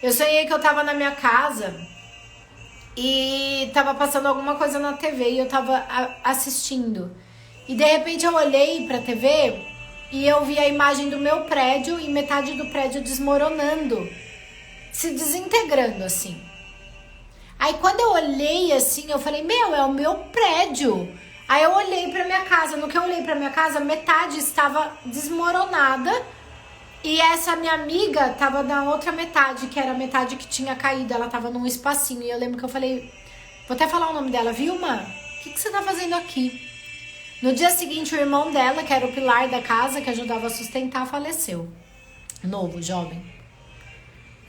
eu sonhei que eu tava na minha casa e tava passando alguma coisa na TV e eu tava assistindo. E de repente eu olhei pra TV e eu vi a imagem do meu prédio e metade do prédio desmoronando, se desintegrando assim. Aí quando eu olhei assim, eu falei, meu, é o meu prédio. Aí eu olhei pra minha casa, no que eu olhei pra minha casa, metade estava desmoronada. E essa minha amiga tava na outra metade, que era a metade que tinha caído. Ela tava num espacinho. E eu lembro que eu falei, vou até falar o nome dela, Vilma, o que você tá fazendo aqui? No dia seguinte, o irmão dela, que era o pilar da casa, que ajudava a sustentar, faleceu. Novo, jovem.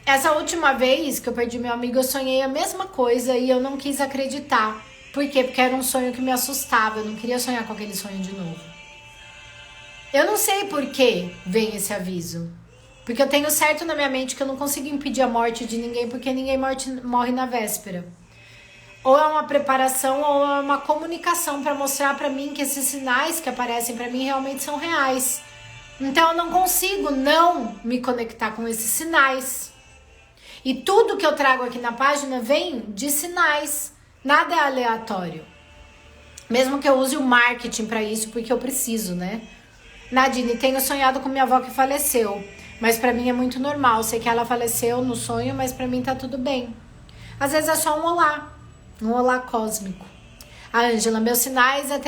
Essa última vez que eu perdi meu amigo, eu sonhei a mesma coisa e eu não quis acreditar. Por quê? Porque era um sonho que me assustava. Eu não queria sonhar com aquele sonho de novo. Eu não sei por que vem esse aviso. Porque eu tenho certo na minha mente que eu não consigo impedir a morte de ninguém, porque ninguém morre na véspera. Ou é uma preparação ou é uma comunicação para mostrar para mim que esses sinais que aparecem para mim realmente são reais. Então eu não consigo não me conectar com esses sinais. E tudo que eu trago aqui na página vem de sinais. Nada é aleatório. Mesmo que eu use o marketing para isso, porque eu preciso, né? Nadine, tenho sonhado com minha avó que faleceu, mas pra mim é muito normal. Sei que ela faleceu no sonho, mas pra mim tá tudo bem. Às vezes é só um olá cósmico. A Ângela, meus sinais é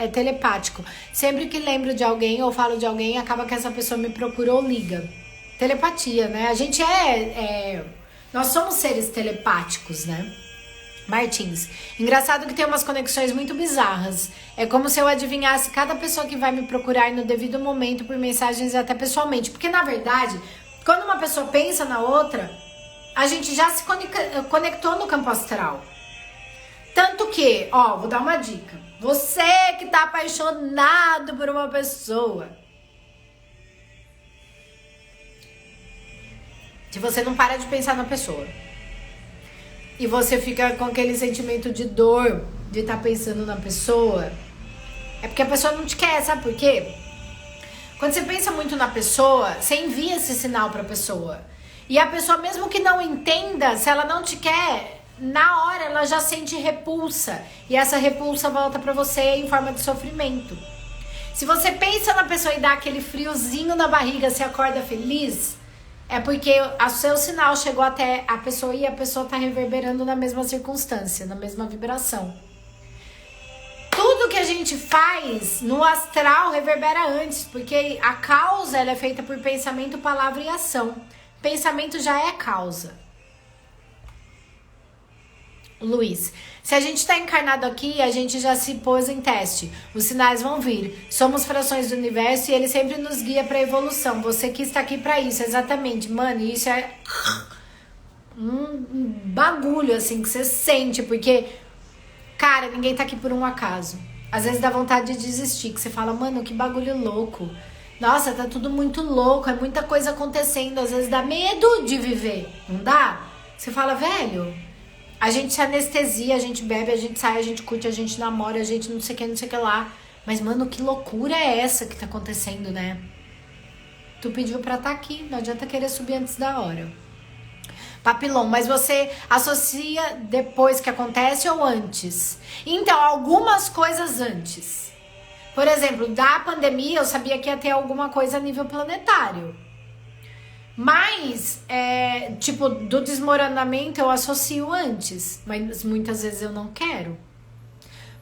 telepático. Sempre que lembro de alguém ou falo de alguém, acaba que essa pessoa me procura ou liga. Telepatia, né? A gente nós somos seres telepáticos, né? Martins, engraçado que tem umas conexões muito bizarras. É como se eu adivinhasse cada pessoa que vai me procurar no devido momento por mensagens e até pessoalmente. Porque na verdade, quando uma pessoa pensa na outra, a gente já se conectou no campo astral. Tanto que, vou dar uma dica. Você que tá apaixonado por uma pessoa, se você não para de pensar na pessoa e você fica com aquele sentimento de dor de estar pensando na pessoa, é porque a pessoa não te quer, sabe por quê? Quando você pensa muito na pessoa, você envia esse sinal pra pessoa. E a pessoa, mesmo que não entenda, se ela não te quer, na hora ela já sente repulsa. E essa repulsa volta pra você em forma de sofrimento. Se você pensa na pessoa e dá aquele friozinho na barriga, você acorda feliz, é porque o seu sinal chegou até a pessoa e a pessoa tá reverberando na mesma circunstância, na mesma vibração. Tudo que a gente faz no astral reverbera antes, porque a causa ela é feita por pensamento, palavra e ação. Pensamento já é causa. Luiz, se a gente está encarnado aqui, a gente já se pôs em teste. Os sinais vão vir. Somos frações do universo e ele sempre nos guia para a evolução. Você que está aqui para isso, exatamente. Mano, isso é um bagulho assim que você sente, porque, cara, ninguém tá aqui por um acaso. Às vezes dá vontade de desistir, que você fala, mano, que bagulho louco. Nossa, tá tudo muito louco, é muita coisa acontecendo. Às vezes dá medo de viver, não dá? Você fala, velho, a gente se anestesia, a gente bebe, a gente sai, a gente curte, a gente namora, a gente não sei o que lá. Mas, mano, que loucura é essa que tá acontecendo, né? Tu pediu pra estar aqui, não adianta querer subir antes da hora. Papilão, mas você associa depois que acontece ou antes? Então, algumas coisas antes. Por exemplo, da pandemia eu sabia que ia ter alguma coisa a nível planetário. Mas, tipo, do desmoronamento eu associo antes. Mas muitas vezes eu não quero.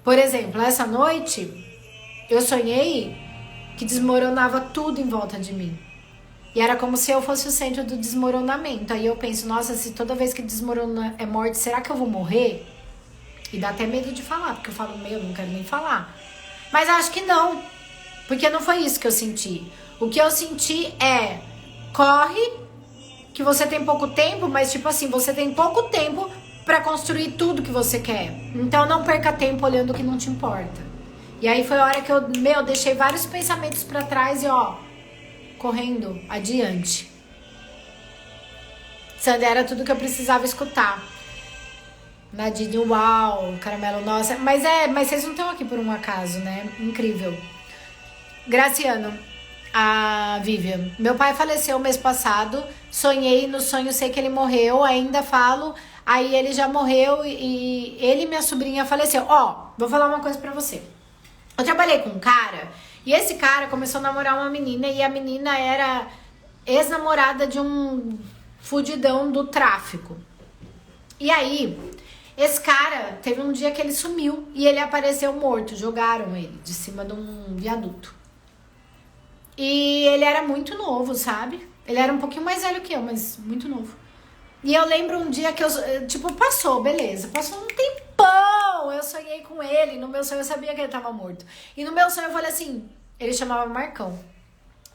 Por exemplo, essa noite eu sonhei que desmoronava tudo em volta de mim. E era como se eu fosse o centro do desmoronamento. Aí eu penso, nossa, se toda vez que desmorona é morte, será que eu vou morrer? E dá até medo de falar, porque eu falo, eu não quero nem falar. Mas acho que não, porque não foi isso que eu senti. O que eu senti é, corre, que você tem pouco tempo, mas tipo assim, você tem pouco tempo pra construir tudo que você quer. Então não perca tempo olhando o que não te importa. E aí foi a hora que eu, deixei vários pensamentos pra trás e correndo adiante. Sandra, era tudo que eu precisava escutar. Nadine, uau, Caramelo, nossa. Mas vocês não estão aqui por um acaso, né? Incrível. Graciano, a Vivian. Meu pai faleceu mês passado. Sonhei, no sonho sei que ele morreu. Ainda falo Aí ele já morreu e ele e minha sobrinha faleceram. Ó, vou falar uma coisa pra você. Eu trabalhei com um cara e esse cara começou a namorar uma menina e a menina era ex-namorada de um fudidão do tráfico. E aí, esse cara teve um dia que ele sumiu e ele apareceu morto. Jogaram ele de cima de um viaduto. E ele era muito novo, sabe? Ele era um pouquinho mais velho que eu, mas muito novo. E eu lembro um dia que eu, tipo, passou, beleza. Passou um tempão, eu sonhei com ele. No meu sonho eu sabia que ele tava morto. E no meu sonho eu falei assim, ele chamava Marcão.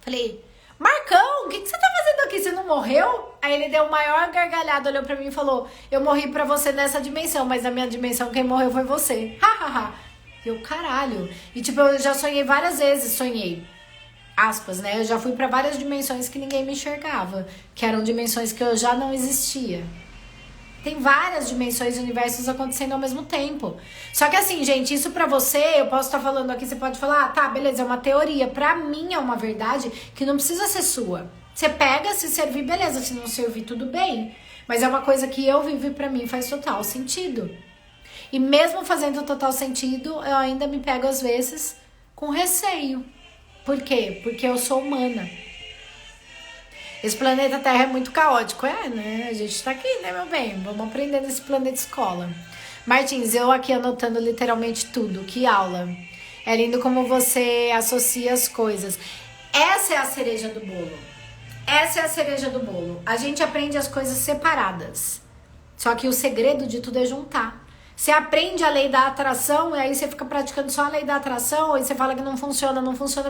Falei, Marcão, o que você tá fazendo aqui? Você não morreu? Aí ele deu o maior gargalhado, olhou pra mim e falou, eu morri pra você nessa dimensão, mas na minha dimensão quem morreu foi você. Hahaha. Eu, caralho. E tipo, eu já sonhei várias vezes, aspas, né? Eu já fui pra várias dimensões que ninguém me enxergava, que eram dimensões que eu já não existia. Tem várias dimensões e universos acontecendo ao mesmo tempo. Só que assim, gente, isso pra você, eu posso estar falando aqui, você pode falar, ah, tá, beleza, é uma teoria. Pra mim é uma verdade que não precisa ser sua. Você pega, se servir, beleza, se não servir, tudo bem. Mas é uma coisa que eu vivo e pra mim faz total sentido. E mesmo fazendo total sentido, eu ainda me pego às vezes com receio. Por quê? Porque eu sou humana. Esse planeta Terra é muito caótico. É, né? A gente tá aqui, né, meu bem? Vamos aprender nesse planeta escola. Martins, eu aqui anotando literalmente tudo. Que aula. É lindo como você associa as coisas. Essa é a cereja do bolo. Essa é a cereja do bolo. A gente aprende as coisas separadas. Só que o segredo de tudo é juntar. Você aprende a lei da atração e aí você fica praticando só a lei da atração e você fala que não funciona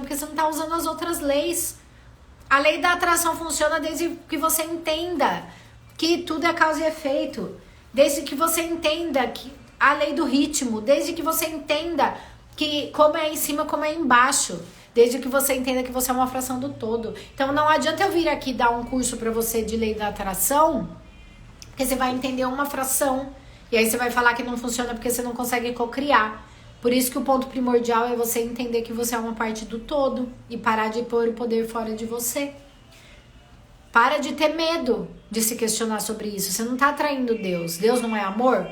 porque você não tá usando as outras leis. A lei da atração funciona desde que você entenda que tudo é causa e efeito. Desde que você entenda que a lei do ritmo. Desde que você entenda que como é em cima, como é embaixo. Desde que você entenda que você é uma fração do todo. Então não adianta eu vir aqui dar um curso pra você de lei da atração, porque você vai entender uma fração. E aí você vai falar que não funciona porque você não consegue cocriar. Por isso que o ponto primordial é você entender que você é uma parte do todo e parar de pôr o poder fora de você. Para de ter medo de se questionar sobre isso. Você não tá atraindo Deus. Deus não é amor?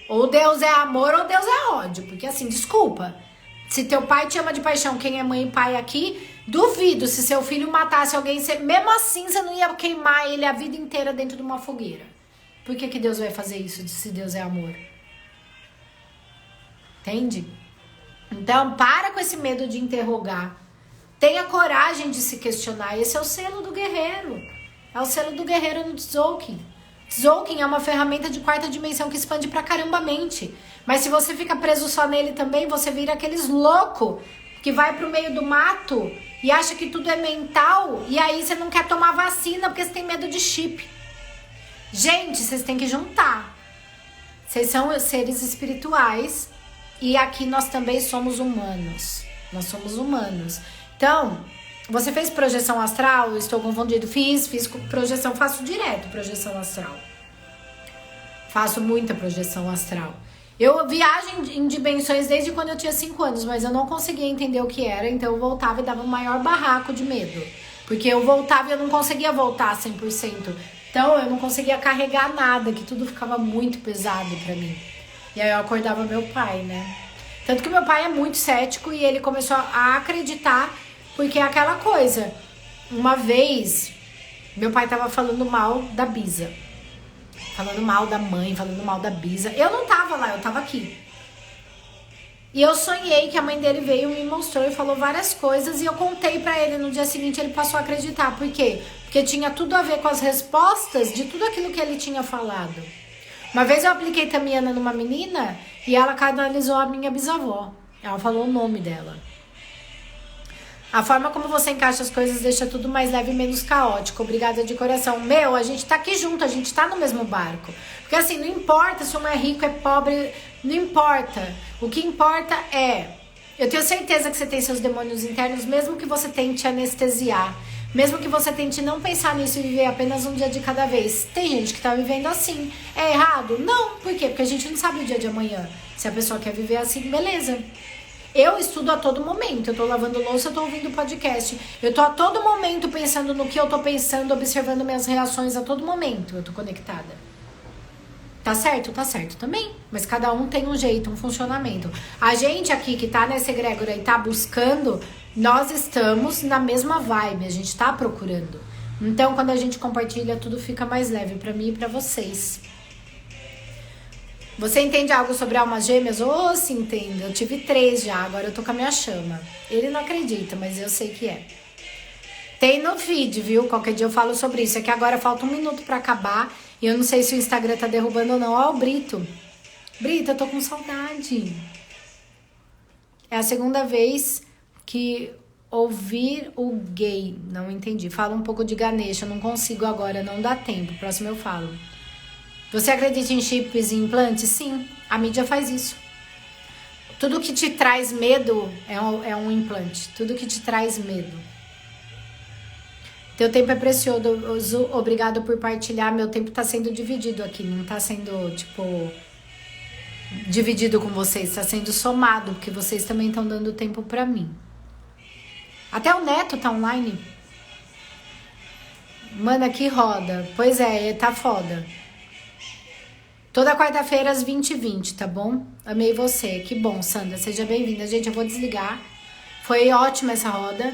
Ou Deus é amor ou Deus é ódio. Porque assim, desculpa. Se teu pai te ama de paixão, quem é mãe e pai aqui, duvido se seu filho matasse alguém, mesmo assim você não ia queimar ele a vida inteira dentro de uma fogueira. Por que que Deus vai fazer isso se Deus é amor? Entende? Então, para com esse medo de interrogar. Tenha coragem de se questionar. Esse é o selo do guerreiro. É o selo do guerreiro no Tzolk'in. Tzolk'in é uma ferramenta de quarta dimensão que expande pra caramba a mente. Mas se você fica preso só nele também, você vira aqueles loucos que vai pro meio do mato e acha que tudo é mental. E aí você não quer tomar vacina porque você tem medo de chip. Gente, vocês têm que juntar. Vocês são seres espirituais e aqui nós também somos humanos. Nós somos humanos. Então, você fez projeção astral? Eu estou confundido. Fiz projeção, faço direto projeção astral. Faço muita projeção astral. Eu viajo em dimensões desde quando eu tinha 5 anos, mas eu não conseguia entender o que era, então eu voltava e dava um maior barraco de medo. Porque eu voltava e eu não conseguia voltar 100%. Então, eu não conseguia carregar nada, que tudo ficava muito pesado pra mim. E aí eu acordava meu pai, né? Tanto que meu pai é muito cético e ele começou a acreditar, porque é aquela coisa. Uma vez, meu pai tava falando mal da Bisa. Falando mal da mãe, falando mal da Bisa. Eu não tava lá, eu tava aqui. E eu sonhei que a mãe dele veio, me mostrou e falou várias coisas. E eu contei pra ele, no dia seguinte ele passou a acreditar. Por quê? Porque tinha tudo a ver com as respostas de tudo aquilo que ele tinha falado. Uma vez eu apliquei Tamiana numa menina e ela canalizou a minha bisavó. Ela falou o nome dela. A forma como você encaixa as coisas deixa tudo mais leve e menos caótico. Obrigada de coração. Meu, a gente tá aqui junto, a gente tá no mesmo barco. Porque assim, não importa se um é rico, é pobre, não importa. O que importa é... Eu tenho certeza que você tem seus demônios internos, mesmo que você tente anestesiar. Mesmo que você tente não pensar nisso e viver apenas um dia de cada vez. Tem gente que tá vivendo assim. É errado? Não. Por quê? Porque a gente não sabe o dia de amanhã. Se a pessoa quer viver assim, beleza. Eu estudo a todo momento. Eu tô lavando louça, eu tô ouvindo podcast. Eu tô a todo momento pensando no que eu tô pensando, observando minhas reações a todo momento. Eu tô conectada. Tá certo também. Mas cada um tem um jeito, um funcionamento. A gente aqui que tá nessa egrégora e tá buscando, nós estamos na mesma vibe, a gente tá procurando. Então, quando a gente compartilha, tudo fica mais leve pra mim e pra vocês. Você entende algo sobre almas gêmeas? Oh, se entende. Eu tive 3 já, agora eu tô com a minha chama. Ele não acredita, mas eu sei que é. Tem no feed, viu? Qualquer dia eu falo sobre isso. É que agora falta 1 minuto pra acabar e eu não sei se o Instagram tá derrubando ou não. Ó, o Brito. Brito, eu tô com saudade. É a segunda vez que ouvir o gay. Não entendi. Fala um pouco de Ganesha. Eu não consigo agora, não dá tempo. Próximo eu falo. Você acredita em chips e implantes? Sim, a mídia faz isso. Tudo que te traz medo é um implante. Tudo que te traz medo. Teu tempo é precioso. Obrigado por partilhar. Meu tempo tá sendo dividido aqui. Não tá sendo, tipo, dividido com vocês. Tá sendo somado, porque vocês também estão dando tempo pra mim. Até o Neto tá online. Mano, que roda. Pois é, tá foda. Toda quarta-feira às 20h20, tá bom? Amei você. Que bom, Sandra. Seja bem-vinda. Gente, eu vou desligar. Foi ótima essa roda.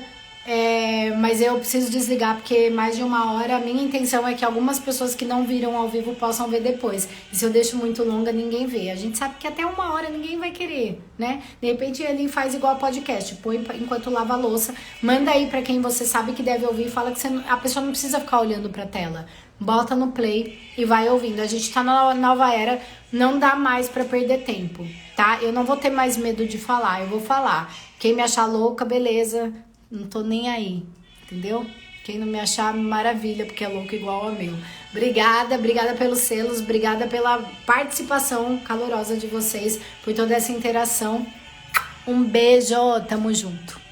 Mas eu preciso desligar porque mais de 1 hora. A minha intenção é que algumas pessoas que não viram ao vivo possam ver depois. E se eu deixo muito longa, ninguém vê. A gente sabe que até 1 hora ninguém vai querer, né? De repente ele faz igual podcast. Põe enquanto lava a louça. Manda aí pra quem você sabe que deve ouvir. Fala que a pessoa não precisa ficar olhando pra tela. Bota no play e vai ouvindo. A gente tá na nova era, não dá mais pra perder tempo, tá? Eu não vou ter mais medo de falar, eu vou falar. Quem me achar louca, beleza, não tô nem aí, entendeu? Quem não me achar, maravilha, porque é louco igual ao meu. Obrigada pelos selos, obrigada pela participação calorosa de vocês, por toda essa interação. Um beijo, tamo junto.